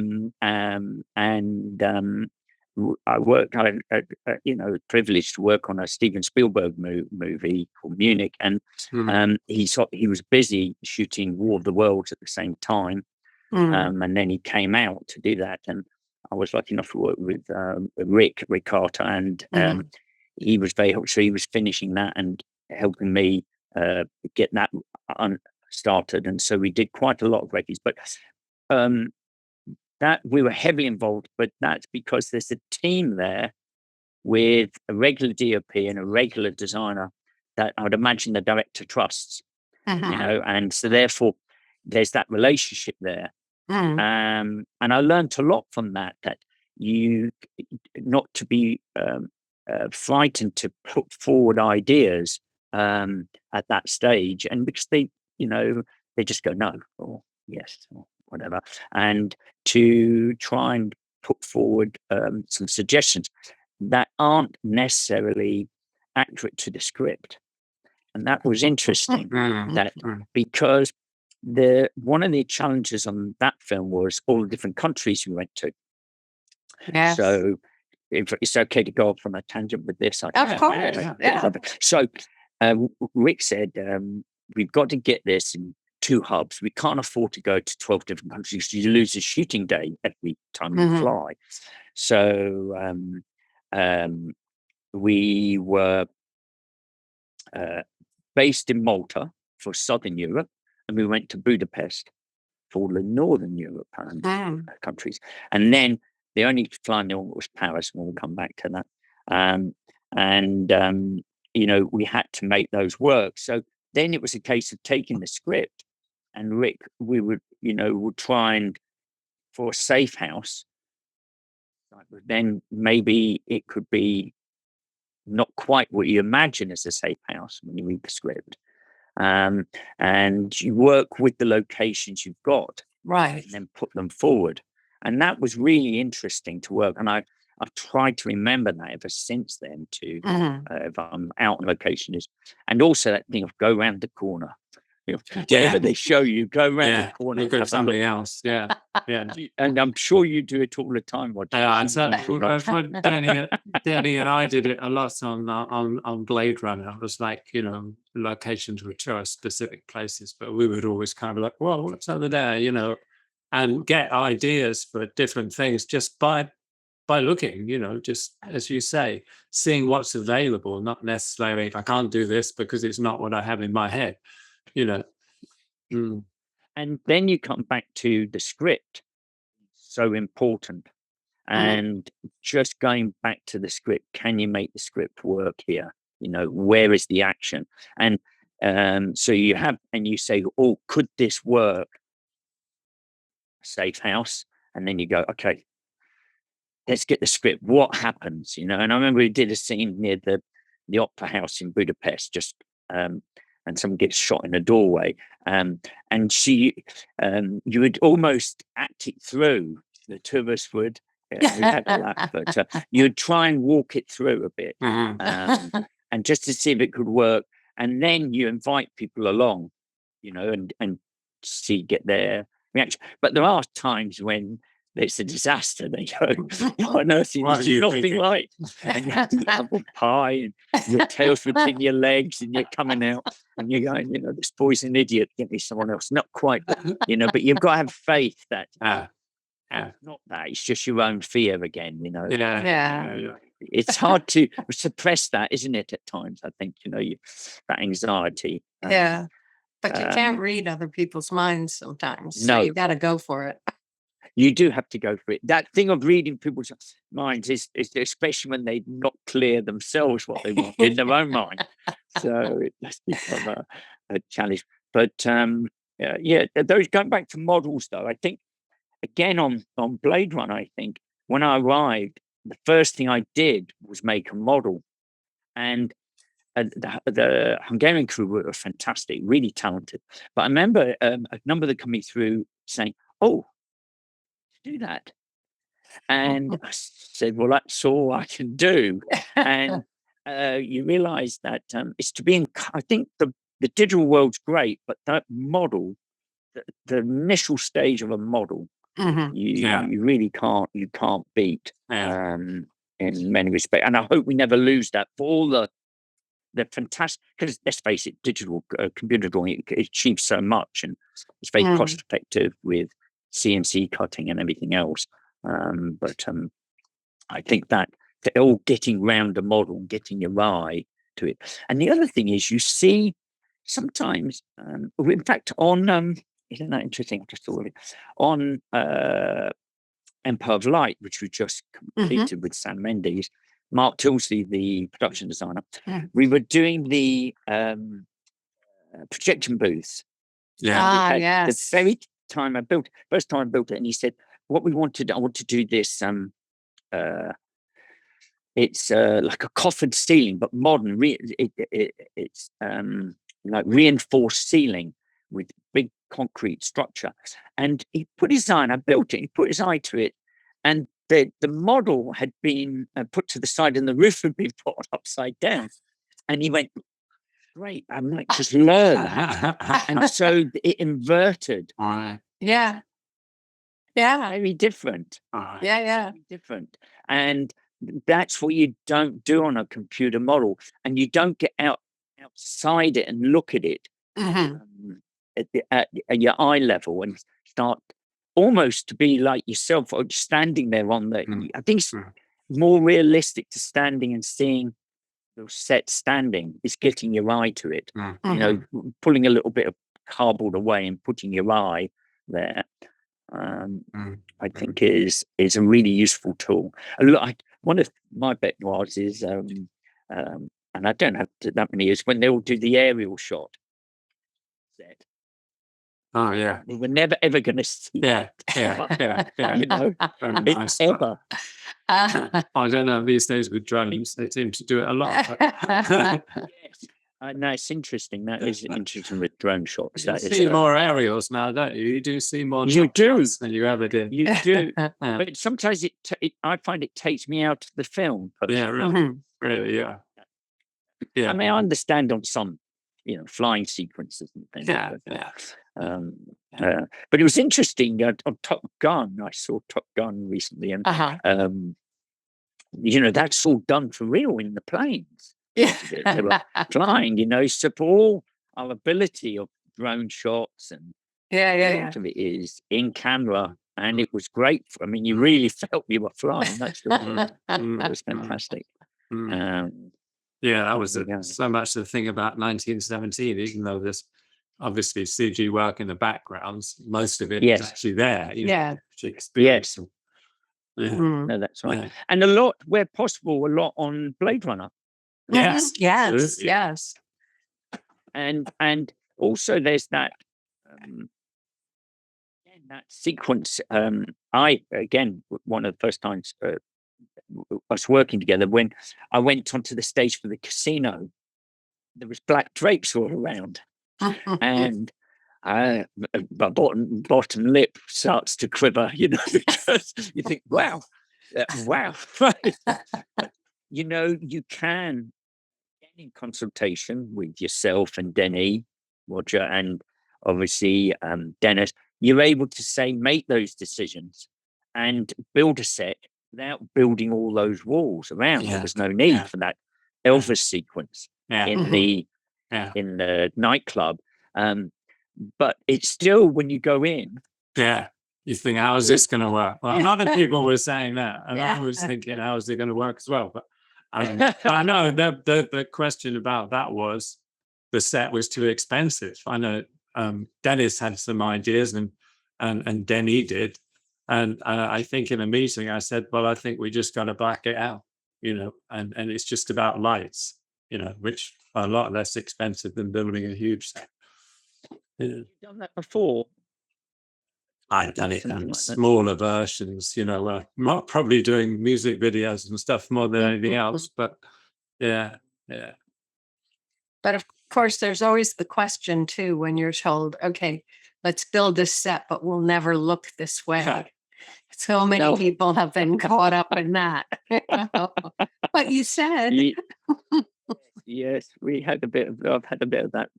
worked. Privileged to work on a Steven Spielberg movie called Munich, and he was busy shooting War of the Worlds at the same time, and then he came out to do that, and I was lucky enough to work with Rick Carter, and he was very helpful. So he was finishing that and helping me get that started, and so we did quite a lot of recce's, but that we were heavily involved. But that's because there's a team there with a regular DOP and a regular designer that I would imagine the director trusts, and so therefore there's that relationship there. And I learned a lot from that you not to be frightened to put forward ideas at that stage, and because they just go no or yes or whatever, and to try and put forward some suggestions that aren't necessarily accurate to the script. And that was interesting that because one of the challenges on that film was all the different countries we went to. Yes. So if it's okay to go off on a tangent with this, Of course. Yeah. So Rick said, we've got to get this in 2 hubs. We can't afford to go to 12 different countries. You lose a shooting day every time you fly. So we were based in Malta for Southern Europe, and we went to Budapest for the Northern Europe countries. And then the only flying there was Paris, and we'll come back to that. We had to make those work. So then it was a case of taking the script, and Rick, we would try and, for a safe house, then maybe it could be not quite what you imagine as a safe house when you read the script. And you work with the locations you've got, right, and then put them forward. And that was really interesting to work. And I've tried to remember that ever since then too. If I'm out on location, and also that thing of go around the corner. Whatever they show you, go around the corner. Look at somebody else. Yeah. And I'm sure you do it all the time, Roger. Danny and I did it a lot on Blade Runner. It was like, locations would show us specific places, but we would always kind of like, well, what's over there, and get ideas for different things just by looking, just as you say, seeing what's available, not necessarily I can't do this because it's not what I have in my head. And then you come back to the script. So important. And just going back to the script, can you make the script work here? Where is the action? And so you say, oh, could this work? Safe house. And then you go, okay, let's get the script. What happens? And I remember we did a scene near the opera house in Budapest, just and someone gets shot in a doorway, and you would almost act it through. The two of us would. We had a laugh, but you'd try and walk it through a bit, and just to see if it could work. And then you invite people along, and get their reaction. But there are times when it's a disaster. They go, what on earth What is are you nothing thinking? like? And you have apple pie and your tail's between your legs and you're coming out and you're going, this boy's an idiot. Get me someone else. Not quite, but you've got to have faith that Yeah. not that. It's just your own fear again, Yeah. It's hard to suppress that, isn't it? At times, I think, that anxiety. Yeah. But you can't read other people's minds sometimes. So No. you got to go for it. You do have to go for it. That thing of reading people's minds is especially when they're not clear themselves what they want in their own mind. So it does become a challenge. But those going back to models, though, I think again on Blade Runner, I think when I arrived, the first thing I did was make a model, and the Hungarian crew were fantastic, really talented. But I remember a number of them coming through saying, "Oh, do that," and I said, "Well, that's all I can do." And you realise that it's to be in. I think the digital world's great, but that model, the initial stage of a model, you really can't beat in many respects. And I hope we never lose that for all the fantastic, because let's face it, digital computer drawing, it achieves so much and it's very cost effective with CNC cutting and everything else. But I think that they're all getting round a model and getting your eye to it. And the other thing is you see sometimes, in fact, on isn't that interesting? I just thought of it on Empire of Light, which we just completed with Sam Mendes, Mark Tilsley, the production designer. We were doing the projection booths. Yeah. Yes. The very time I built, first time I built it, and he said, "What we wanted, I want to do this. It's like a coffered ceiling, but modern. It's like reinforced ceiling with big concrete structure." And he put his eye, and I built it. He put his eye to it, and the model had been put to the side, and the roof had been put upside down. And he went, "Great! I might just learn that." And so it inverted. All right. Yeah. Yeah. Very different. All right. Yeah. Very different. And that's what you don't do on a computer model, and you don't get outside it and look at it at your eye level and start almost to be like yourself or standing there on the. I think it's more realistic to standing and seeing the set standing is getting your eye to it. Pulling a little bit of cardboard away and putting your eye there. I think is a really useful tool. One of my best noirs is, and I don't have that many years, when they all do the aerial shot. Oh yeah. We were never ever going to see. Yeah. Very nice. Ever. I don't know. These days with drones, they seem to do it a lot. Yes. No, it's interesting. That is interesting with drone shots. You see more aerials now, don't you? You do see more You do. shots than you ever did. You do. But sometimes I find it takes me out of the film. Yeah, really. Really, yeah. Yeah. I mean, I understand on some, flying sequences and things. But it was interesting on Top Gun. I saw Top Gun recently, and that's all done for real in the planes. Yeah. They were flying, so for all our ability of drone shots and a lot of it is in camera, and it was great. You really felt you were flying. That's it was fantastic. That was so much the thing about 1917, even though there's obviously CG work in the backgrounds, most of it is actually there. Yes. No, that's right. And a lot, where possible, a lot on Blade Runner. Yes. And also there's that sequence. One of the first times us working together, when I went onto the stage for the casino, there was black drapes all around, and my bottom lip starts to quiver, because you think, wow. You can get in consultation with yourself and Denny, Roger, and obviously Dennis. You're able to make those decisions and build a set without building all those walls around. There Yeah. was no need Yeah. for that Elvis sequence Yeah. in Yeah. the nightclub. But it's still, when you go in, Yeah. You think, how is this going to work? Well, a lot of people were saying that, and Yeah. I was thinking, how is it going to work as well? But I know the question about that was the set was too expensive. I know Dennis had some ideas, and Denny did, and I think in a meeting I said, well, I think we just got to back it out, and it's just about lights, which are a lot less expensive than building a huge set. you've done that before. I've done it Something in like that. smaller versions, not probably doing music videos and stuff more than anything else, but yeah. But of course, there's always the question too, when you're told, okay, let's build this set, but we'll never look this way. Yeah. So many No. people have been caught up in that. But you said, Yes, we had a bit of. I've had a bit of that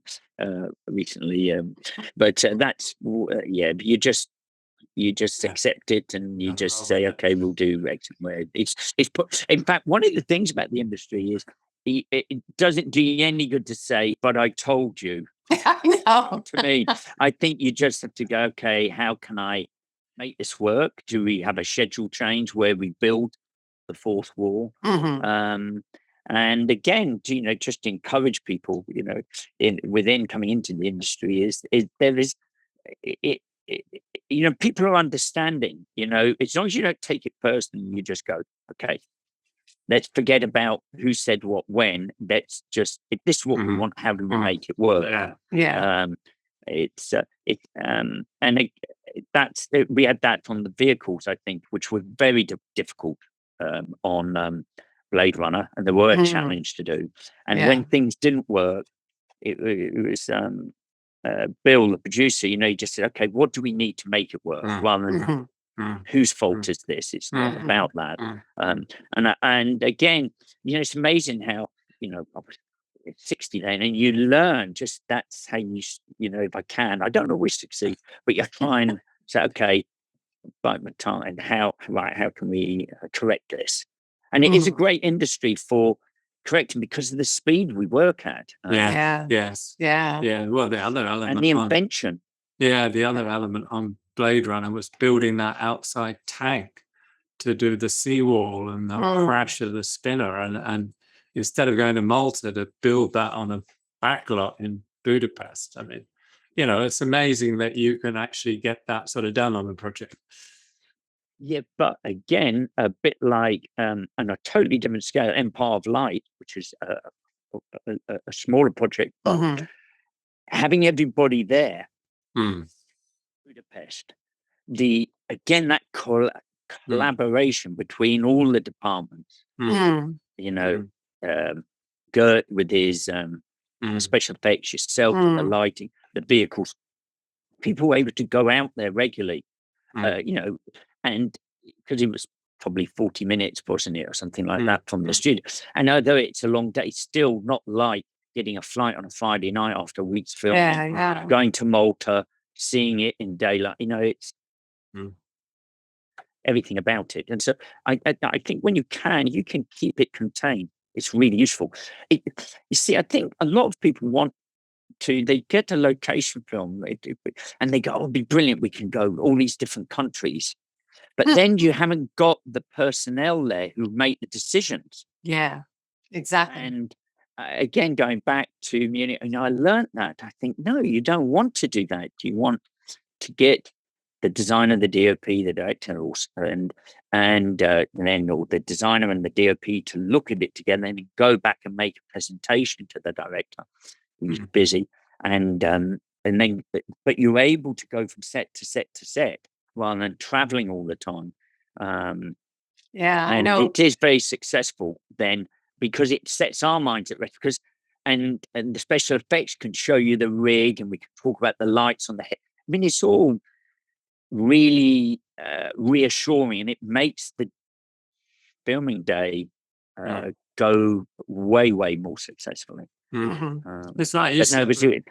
recently, but that's You just Yeah. accept it, and you And just roll say, with it. okay, we'll do X and Y. It's put. In fact, one of the things about the industry is it doesn't do you any good to say, "But I told you." I know. To me, I think you just have to go, okay, how can I make this work? Do we have a schedule change where we build the fourth wall? Mhm. And again, just encourage people, within coming into the industry is there is it, people are understanding, as long as you don't take it personally, you just go, okay, let's forget about who said what when. Let's just, if this is what we want, how do we make it work? Yeah. Yeah. We had that on the vehicles, I think, which were very difficult on Blade Runner, and there were a Mhm. challenge to do. And Yeah. when things didn't work, it was Bill, the producer. He just said, "Okay, what do we need to make it work?" Rather than Mhm. whose fault is this? It's not about that. And again, it's amazing how I was 60 then, and you learn just that's how if I can, I don't always succeed, but you try and say, okay, bite my tongue, and how can we correct this? And it is a Mhm. great industry for correcting because of the speed we work at. Yeah. Yes. Yeah. Yeah. Well, the other And element the invention. the other element on Blade Runner was building that outside tank to do the seawall and the crash of the spinner, and instead of going to Malta to build that on a backlot in Budapest. I mean, it's amazing that you can actually get that sort of done on a project. Yeah, but again, a bit like on a totally different scale, Empire of Light, which is a smaller project, but Mhm. having everybody there, Budapest, that collaboration between all the departments, Mhm. Gert with his special effects, yourself with the lighting, the vehicles, people were able to go out there regularly, and because it was probably 40 minutes, wasn't it, or something like that from the studio. And although it's a long day, it's still not like getting a flight on a Friday night after a week's filming, Yeah. going to Malta, seeing it in daylight. It's everything about it. And so I think when you can keep it contained. It's really useful. You see, I think a lot of people they get a location film and they go, oh, it'd be brilliant, we can go all these different countries. But then you haven't got the personnel there who make the decisions. Yeah. Exactly. And again, going back to Munich, and I learned that. I think, no, you don't want to do that. You want to get the designer, the DOP, the director, and then or the designer and the DOP to look at it together and go back and make a presentation to the director who's busy. And then, but you're able to go from set to set to set rather than traveling all the time. Yeah. I And know. it is very successful then because it sets our minds at rest. And the special effects can show you the rig, and we can talk about the lights on the head. I mean, it's all really reassuring, and it makes the filming day go way, way more successfully. It's like you But no, said.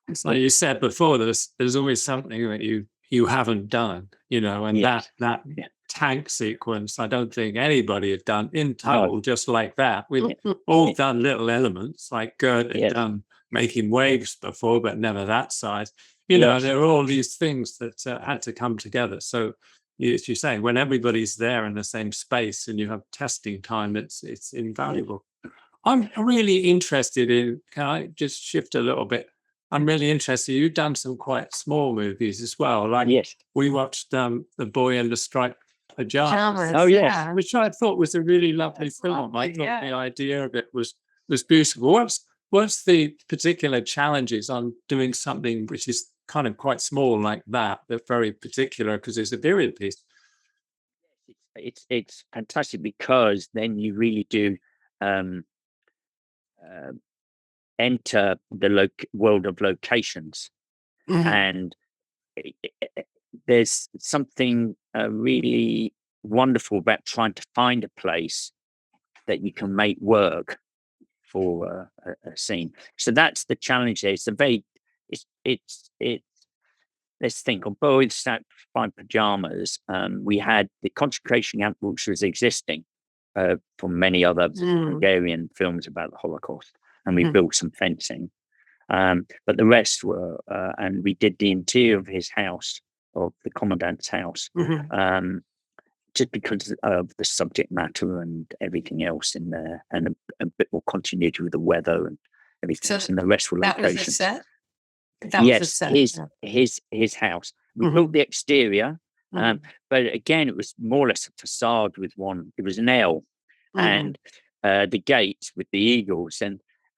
It's like you said before. There's always something that you you haven't done, and Yes. that Yeah. tank sequence, I don't think anybody had done in No. total, just like that. We've Yeah. all Yeah. done little elements, like Gert had Yes. done making waves before, but never that size. Yes. There are all these things that had to come together. So, as you say, when everybody's there in the same space and you have testing time, it's invaluable. I'm really interested in, can I just shift a little bit? I'm really interested. You've done some quite small movies as well. Like Yes. we watched The Boy in the Striped Pajamas, Pajamas, Oh, yes. yeah. which I thought was a really lovely That's film. I lovely, thought yeah. the idea of it was beautiful. What's the particular challenges on doing something which is kind of quite small like that, but very particular because it's a period piece? It's fantastic because then you really do um, uh, enter the world of locations, Mhm. and there's something really wonderful about trying to find a place that you can make work for a scene. So that's the challenge there. It's let's think on Boy Sat by Pajamas. We had the concentration camp which was existing from many other Bulgarian films about the Holocaust, and we built some fencing. But the rest were, and we did the interior of his house, of the commandant's house, just because of the subject matter and everything else in there, and a bit more continuity with the weather and everything So else, and the rest were that was a locations. set? That was a Yes, set, his house. We built the exterior, but again, it was more or less a facade with one. It was an L, and the gate with the eagles,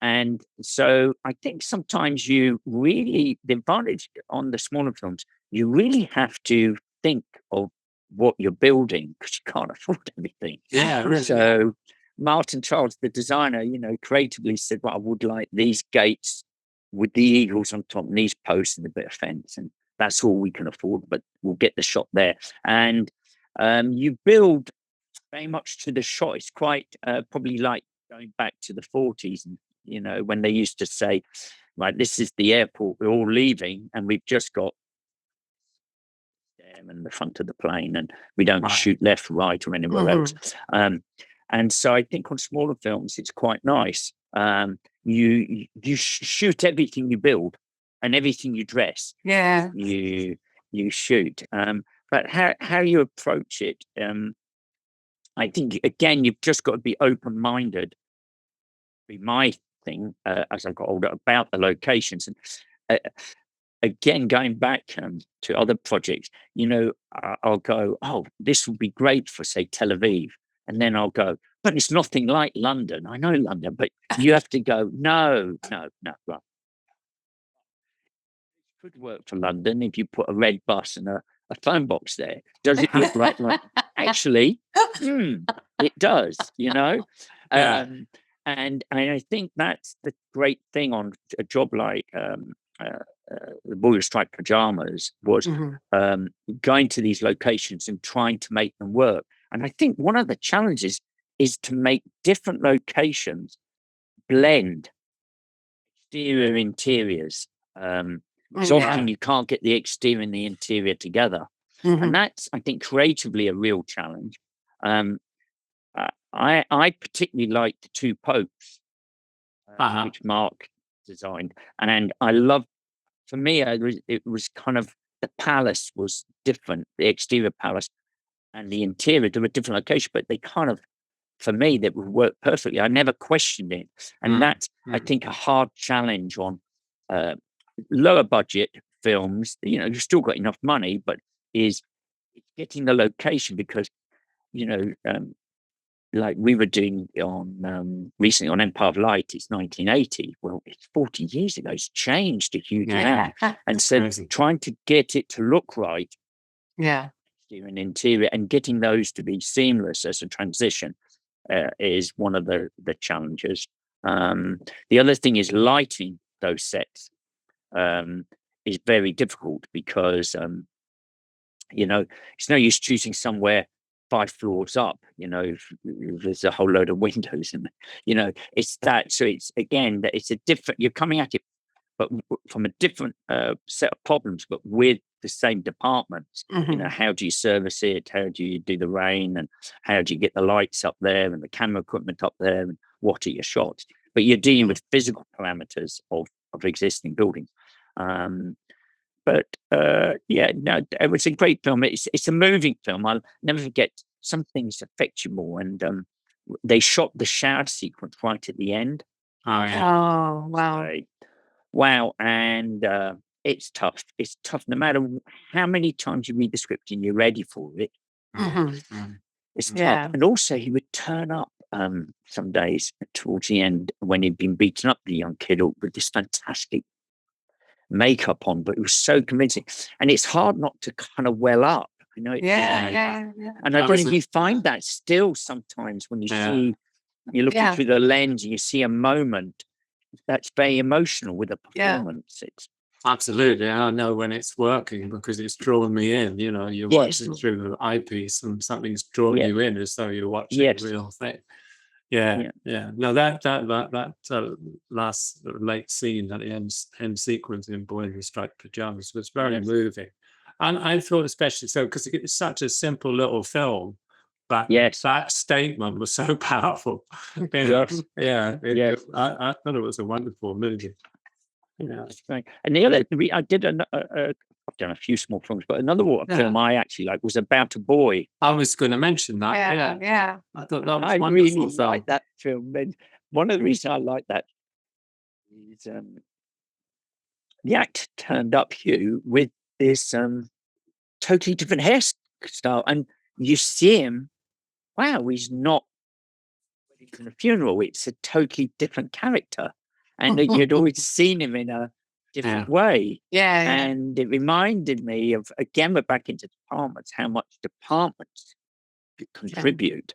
and so I think sometimes you really, the advantage on the smaller films, you really have to think of what you're building because you can't afford everything. Yeah, really. So Martin Charles, the designer, creatively said, "Well, I would like these gates with the eagles on top and these posts and a bit of fence, and that's all we can afford, but we'll get the shot there." And you build very much to the shot. It's quite probably like going back to the 40s, and when they used to say, "Right, this is the airport. We're all leaving, and we've just got them in the front of the plane, and we don't shoot left, right, or anywhere else." And so I think on smaller films, it's quite nice. You shoot everything you build and everything you dress. Yeah. You shoot. But how you approach it, I think again you've just got to be open minded. Be my thing as I got older about the locations, and again going back to other projects. I'll go, "Oh, this would be great for say Tel Aviv," and then I'll go, "But it's nothing like London. I know London, but you have to go, no, no, no. Right. It could work for London if you put a red bus and a phone box there. Does it look like actually, it does, Yeah. and I think that's the great thing on a job like the Boy with Striped Pajamas was going to these locations and trying to make them work. And I think one of the challenges is to make different locations blend exterior interiors. So often you can't get the exterior and the interior together. And that's, I think, creatively a real challenge. I particularly like the two popes, which Mark designed. And I love, for me, it was kind of, the palace was different, the exterior palace and the interior, they were different locations, but they kind of, for me, that would work perfectly. I never questioned it. And that's, I think, a hard challenge on lower budget films. You've still got enough money, but is getting the location because, like we were doing on recently on Empire of Light, it's 1980. Well, it's 40 years ago. It's changed a huge amount. And so trying to get it to look right, exterior and interior, and getting those to be seamless as a transition is one of the challenges. The other thing is lighting those sets is very difficult because it's no use choosing somewhere 5 floors up. If there's a whole load of windows, and it's that. So it's again that it's a different. You're coming at it, but from a different set of problems, but with the same departments. You know, how do you service it? How do you do the rain? And how do you get the lights up there and the camera equipment up there? And what are your shots? But you're dealing with physical parameters of existing buildings. But yeah, no, it was a great film. It's a moving film. I'll never forget. Some things affect you more, and they shot the shower sequence right at the end. Oh, yeah. Oh, wow. Right. Wow, and it's tough. It's tough no matter how many times you read the script and you're ready for it. It's tough. Yeah. And also, he would turn up some days towards the end when he'd been beaten up, the young kid, with this fantastic makeup on, but it was so convincing. And it's hard not to kind of well up. You know, Yeah. and I don't know if you find that still sometimes when you see, you're looking through the lens and you see a moment that's very emotional with a performance. It's absolutely. I know when it's working because it's drawing me in. You know, you're watching through the eyepiece and something's drawing you in as though you're watching a real thing. Yeah. No, that last late scene at the end sequence in Boy in Striped Pajamas was very moving, and I thought especially so because it's such a simple little film, but that statement was so powerful. I thought it was a wonderful movie. That's great. And the other, I did I've done a few small films, but another film I actually like was About a Boy. I was going to mention that. Yeah. I thought that was I wonderful. really like that film. And one of the reasons I like that is the actor turned up, Hugh, with this totally different hairstyle, and you see him. Wow, he's not ready for the funeral. It's a totally different character, and you'd always seen him in a different way. And it reminded me of, again, we're back into departments, how much departments contribute,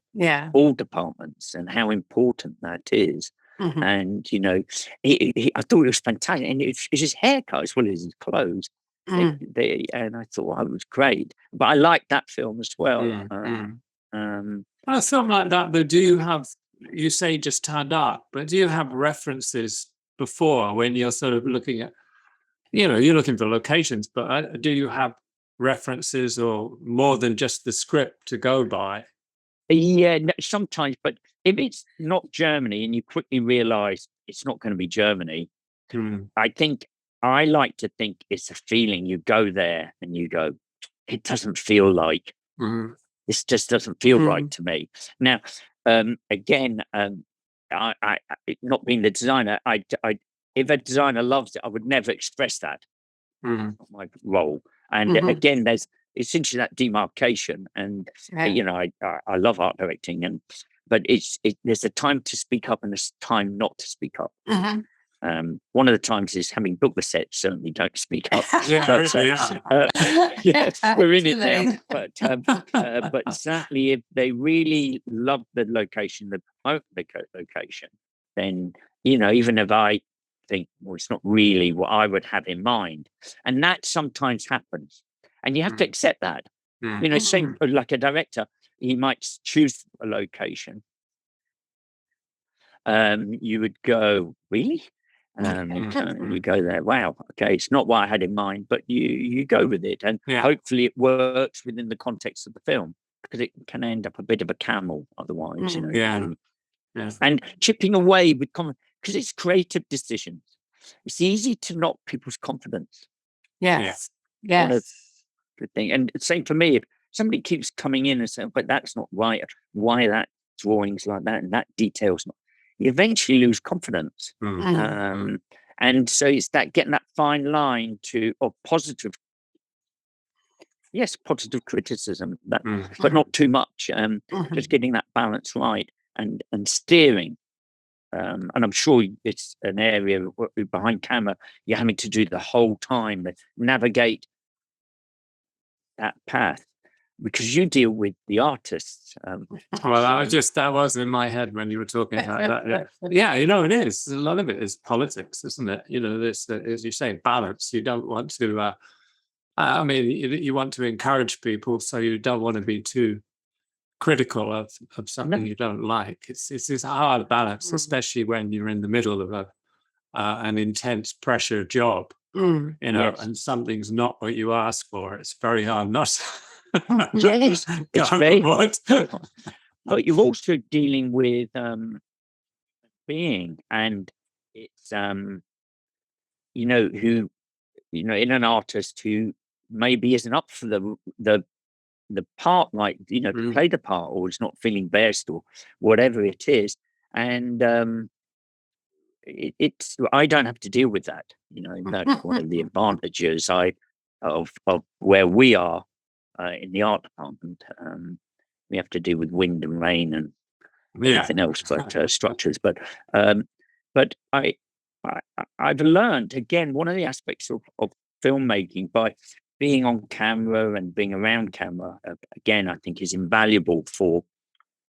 all departments, and how important that is. And, you know, I thought it was fantastic. And it's his haircut as well as his clothes. And I thought, it was great. But I liked that film as well. A film like that, though, do you have, you say just turned up, but do you have references before when you're sort of looking at, you know, you're looking for locations, but do you have references or more than just the script to go by? Yeah, sometimes, but if it's not Germany and you quickly realize it's not going to be Germany, I like to think it's a feeling. You go there and you go, it doesn't feel like, this just doesn't feel right to me. Now, again, I not being the designer, if a designer loves it, I would never express that my role. And again, there's essentially that demarcation. And you know, I love art directing, but there's a time to speak up and there's time not to speak up. One of the times is having booked the set, certainly don't speak up. Yes, we're in it now. But certainly, if they really love the location, they promote the location, then, you know, even if I think, well, it's not really what I would have in mind, and that sometimes happens, and you have to accept that. You know, same like a director, he might choose a location. You would go, really? You go there, wow, okay, it's not what I had in mind, but you go with it, and hopefully it works within the context of the film, because it can end up a bit of a camel otherwise, you know. And chipping away with because it's creative decisions. It's easy to knock people's confidence. One of the thing, and same for me, if somebody keeps coming in and saying, but that's not right, why that drawing's like that and that detail's not, you eventually lose confidence. And so it's that getting that fine line of positive, positive criticism, but not too much. Just getting that balance right and steering. And I'm sure it's an area behind camera you're having to do the whole time, navigate that path, because you deal with the artists. Well, that was in my head when you were talking about that. Yeah, you know, it is. A lot of it is politics, isn't it? You know, this, as you say, balance. You don't want to, I mean, you want to encourage people, so you don't want to be too critical of something you don't like. It's this hard balance, especially when you're in the middle of an intense pressure job. Mm. you know, Yes. and something's not what you ask for. It's very hard not. Yes, it's Go very for it. but you're also dealing with being, and it's you know, who, you know, in an artist who maybe isn't up for the part, like, you know, to play the part, or is not feeling best, or whatever it is. And it's, I don't have to deal with that, you know. That's one of the advantages of where we are in the art department. We have to deal with wind and rain and everything else, but structures. Um, but I've learned, again, one of the aspects of filmmaking by being on camera and being around camera, again, I think is invaluable for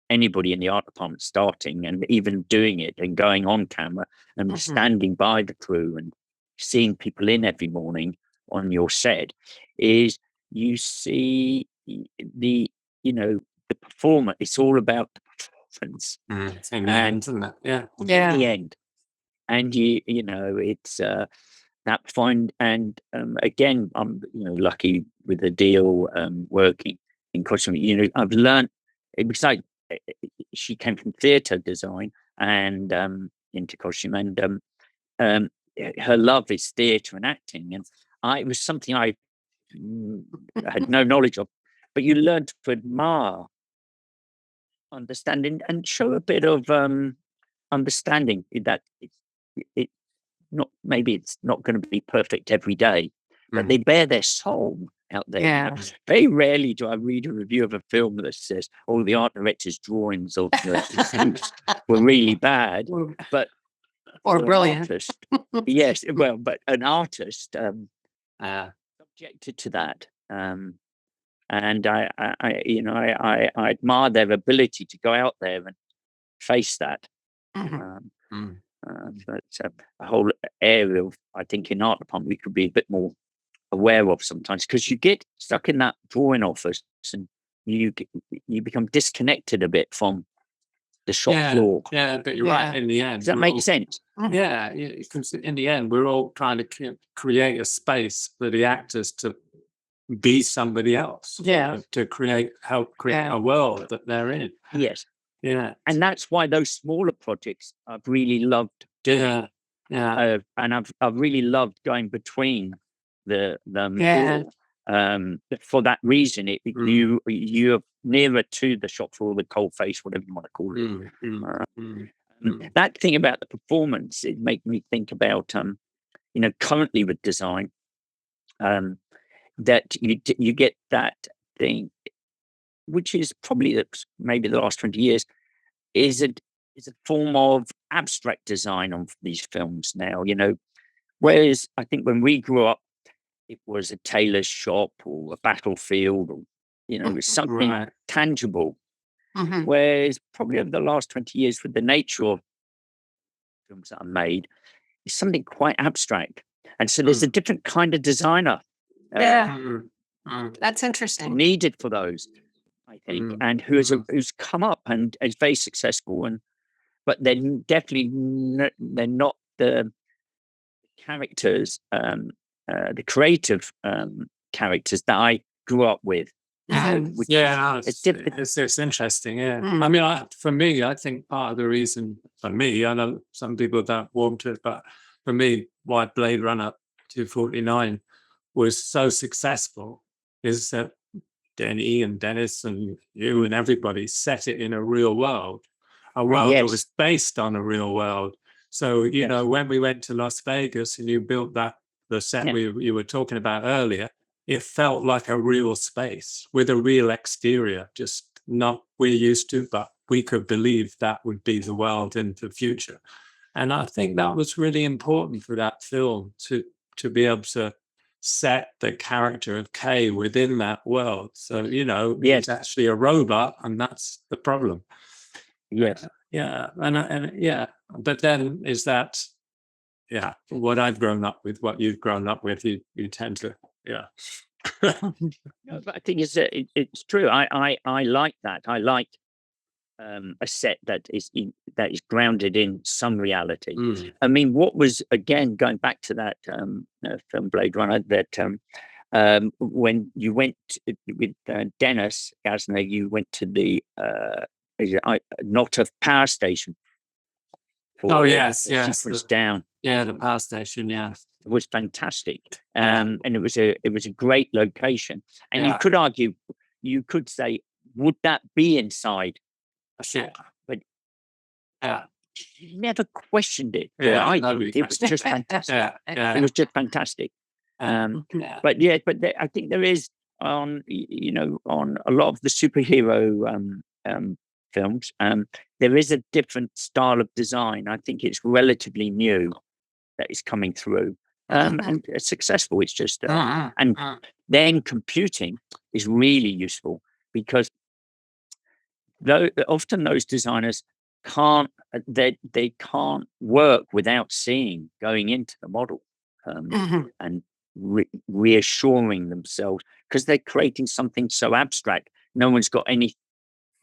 anybody in the art department starting, and even doing it and going on camera and standing by the crew and seeing people in every morning on your set, is you see the, you know, the performer. It's all about the performance. In the end, isn't it? Yeah. In the end. And you know, it's that fine. And again, I'm, you know, lucky with the deal working in costume. You know, I've learned, it was like she came from theatre design and into costume, and her love is theatre and acting, and it was something I had no knowledge of, but you learn to admire, understanding, and show a bit of understanding that it not, maybe it's not going to be perfect every day, but they bear their soul out there. Yeah. You know? Very rarely do I read a review of a film that says, "Oh, the art director's drawings of the were really bad," but Or an brilliant. artist, yes, well, but an artist subjected to that, and you know, I admire their ability to go out there and face that. That's a whole area of, I think, in art department we could be a bit more aware of sometimes, because you get stuck in that drawing office and you become disconnected a bit from the shop floor. Yeah, but you're right. In the end, Does that make sense? Yeah, because in the end, we're all trying to create a space for the actors to be somebody else. Yeah. To help create a world that they're in. Yes. Yeah. And that's why those smaller projects I've really loved doing. Yeah. And I've really loved going between them. Yeah. For that reason, you're nearer to the shop floor, the cold face, whatever you want to call it. That thing about the performance, it made me think about you know, currently with design, that you get that thing, which is probably maybe the last 20 years, is a form of abstract design on these films now, you know. Whereas I think when we grew up, it was a tailor's shop or a battlefield, or, you know, it was something tangible. Whereas probably over the last 20 years, with the nature of films that are made, it's something quite abstract. And so there's a different kind of designer That's interesting. needed for those, I think, and who's come up and is very successful, but they're definitely they're not the characters, the creative characters that I grew up with. It's interesting. Yeah, I mean, for me, I think part of the reason, for me, I know some people don't warm to it, but for me, why Blade Runner 2049 was so successful is that Denny and Dennis and you and everybody set it in a real world, a world that was based on a real world. So, you know, when we went to Las Vegas and you built the set you were talking about earlier, it felt like a real space with a real exterior, just not we're used to, but we could believe that would be the world in the future. And I think that was really important for that film to be able to set the character of Kay within that world. So, you know, it's actually a robot, and that's the problem. Yes. Yeah. And yeah. But then is that, what I've grown up with, what you've grown up with, you tend to, No, but I think it's true. I like that. I like a set that is grounded in some reality. Mm. I mean, what was, again, going back to that film Blade Runner, that when you went with Dennis Gassner, you went to the not a power station. Oh, yes, the yes. sequence down. Yeah, the power station, yes. It was fantastic. Yeah. And it was a great location. And you Yeah. could argue, you could say, would that be inside? Yeah. But Yeah. never questioned it. Yeah, Well, I nobody did. It was questioned just fantastic. Yeah. Yeah. It was just fantastic. Yeah. But yeah, I think there is on on a lot of the superhero films, there is a different style of design. I think it's relatively new that is coming through, and it's successful. It's just and then computing is really useful, because though often those designers can't they can't work without seeing, going into the model, and reassuring themselves, because they're creating something so abstract. No one's got any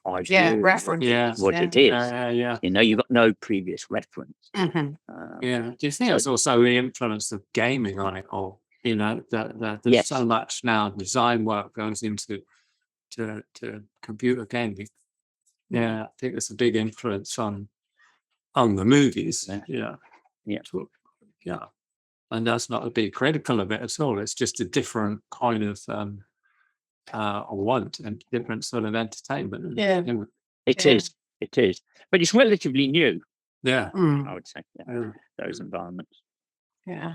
idea reference. what it is. Yeah. You've got no previous reference. Yeah. Do you think it's also the influence of gaming on it, or that there's so much now design work goes into to computer gaming? Yeah, I think it's a big influence on the movies. Yeah. And that's not to be critical of it at all. It's just a different kind of want and different sort of entertainment. Yeah. It is, but it's relatively new. Yeah. I would say those environments. Yeah.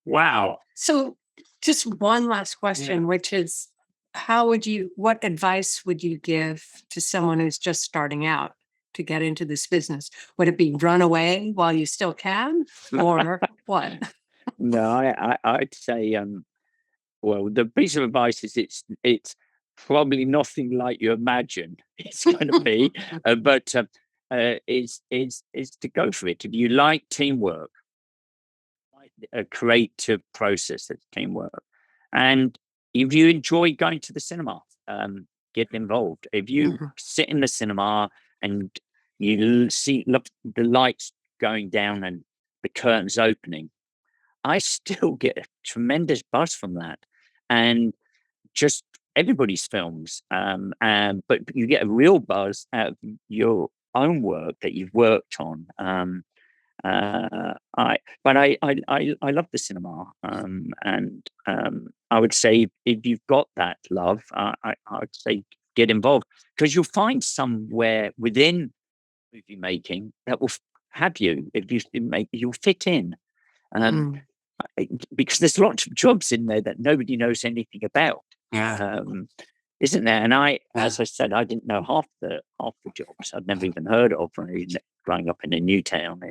Wow. So just one last question, which is, what advice would you give to someone who's just starting out to get into this business? Would it be run away while you still can, or what? No, I'd say, well, the piece of advice is it's probably nothing like you imagine it's going to be, but is to go for it. If you like teamwork, a creative process that's teamwork, and if you enjoy going to the cinema, get involved. If you sit in the cinema and you see the lights going down and the curtains opening, I still get a tremendous buzz from that, and just everybody's films. But you get a real buzz out of your own work that you've worked on. I love the cinema, and I would say, if you've got that love, I would say get involved, because you'll find somewhere within movie making that will have you. If you'll fit in, because there's lots of jobs in there that nobody knows anything about. Isn't there? And as I said, I didn't know half the jobs. I'd never even heard of growing up in a new town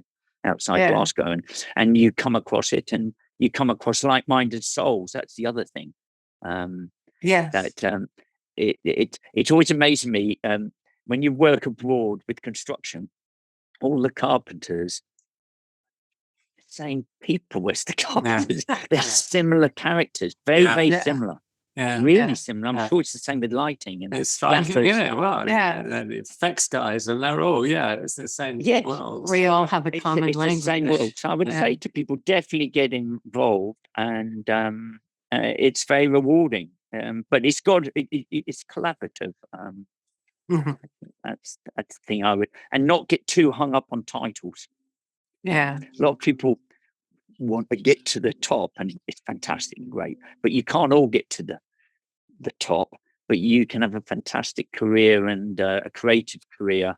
outside Glasgow, and you come across it, and you come across like-minded souls. That's the other thing. That it's always amazing me when you work abroad with construction, all the carpenters, same people as the carpenters. They're similar characters, very similar. Really similar. I'm sure it's the same with lighting. And it's fine. The effects guys, and they're all it's the same. We all have a common language. The same world. So I would say to people, definitely get involved, and it's very rewarding. But it's collaborative. That's the thing I would, and not get too hung up on titles. A lot of people want to get to the top, and it's fantastic and great, but you can't all get to the top. But you can have a fantastic career and a creative career,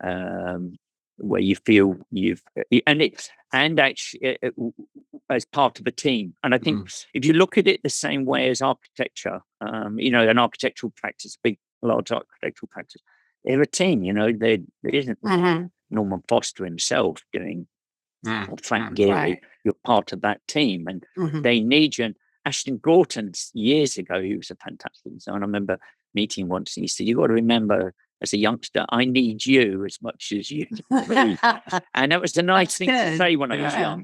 where you feel actually as part of a team. And I think if you look at it the same way as architecture, an architectural practice, large architectural practice, they're a team. There isn't Norman Foster himself doing, or Frank Gehry. You're part of that team, and they need you. And Ashton Gorton, years ago, he was a fantastic designer. I remember meeting once, and he said, "You've got to remember, as a youngster, I need you as much as you need me." And that was a nice thing to say when I was young,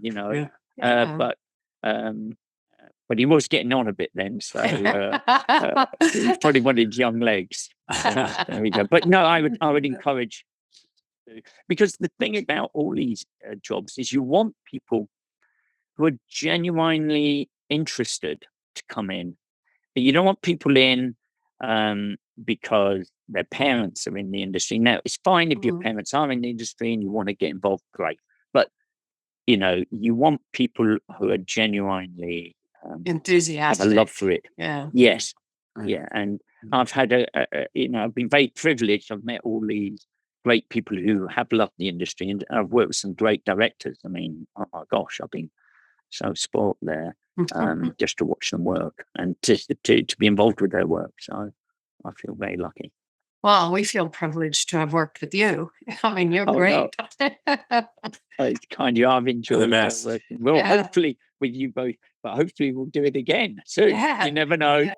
But but he was getting on a bit then. So he's probably one of his young legs. There we go. But no, I would encourage, because the thing about all these jobs is you want people who are genuinely interested to come in. You don't want people in because their parents are in the industry. Now, it's fine if your parents are in the industry and you want to get involved, great. But, you want people who are genuinely enthusiastic, have a love for it. Yeah. Yes. Yeah. And I've had I've been very privileged. I've met all these great people who have loved the industry, and I've worked with some great directors. I mean, oh my gosh, I've been so spoiled there. Just to watch them work and to be involved with their work. So I feel very lucky. Well, we feel privileged to have worked with you. I mean, you're Oh, great. It's kind of you. I've enjoyed best. working. Well, Yeah. hopefully with you both, but hopefully we'll do it again soon. Yeah. You never know.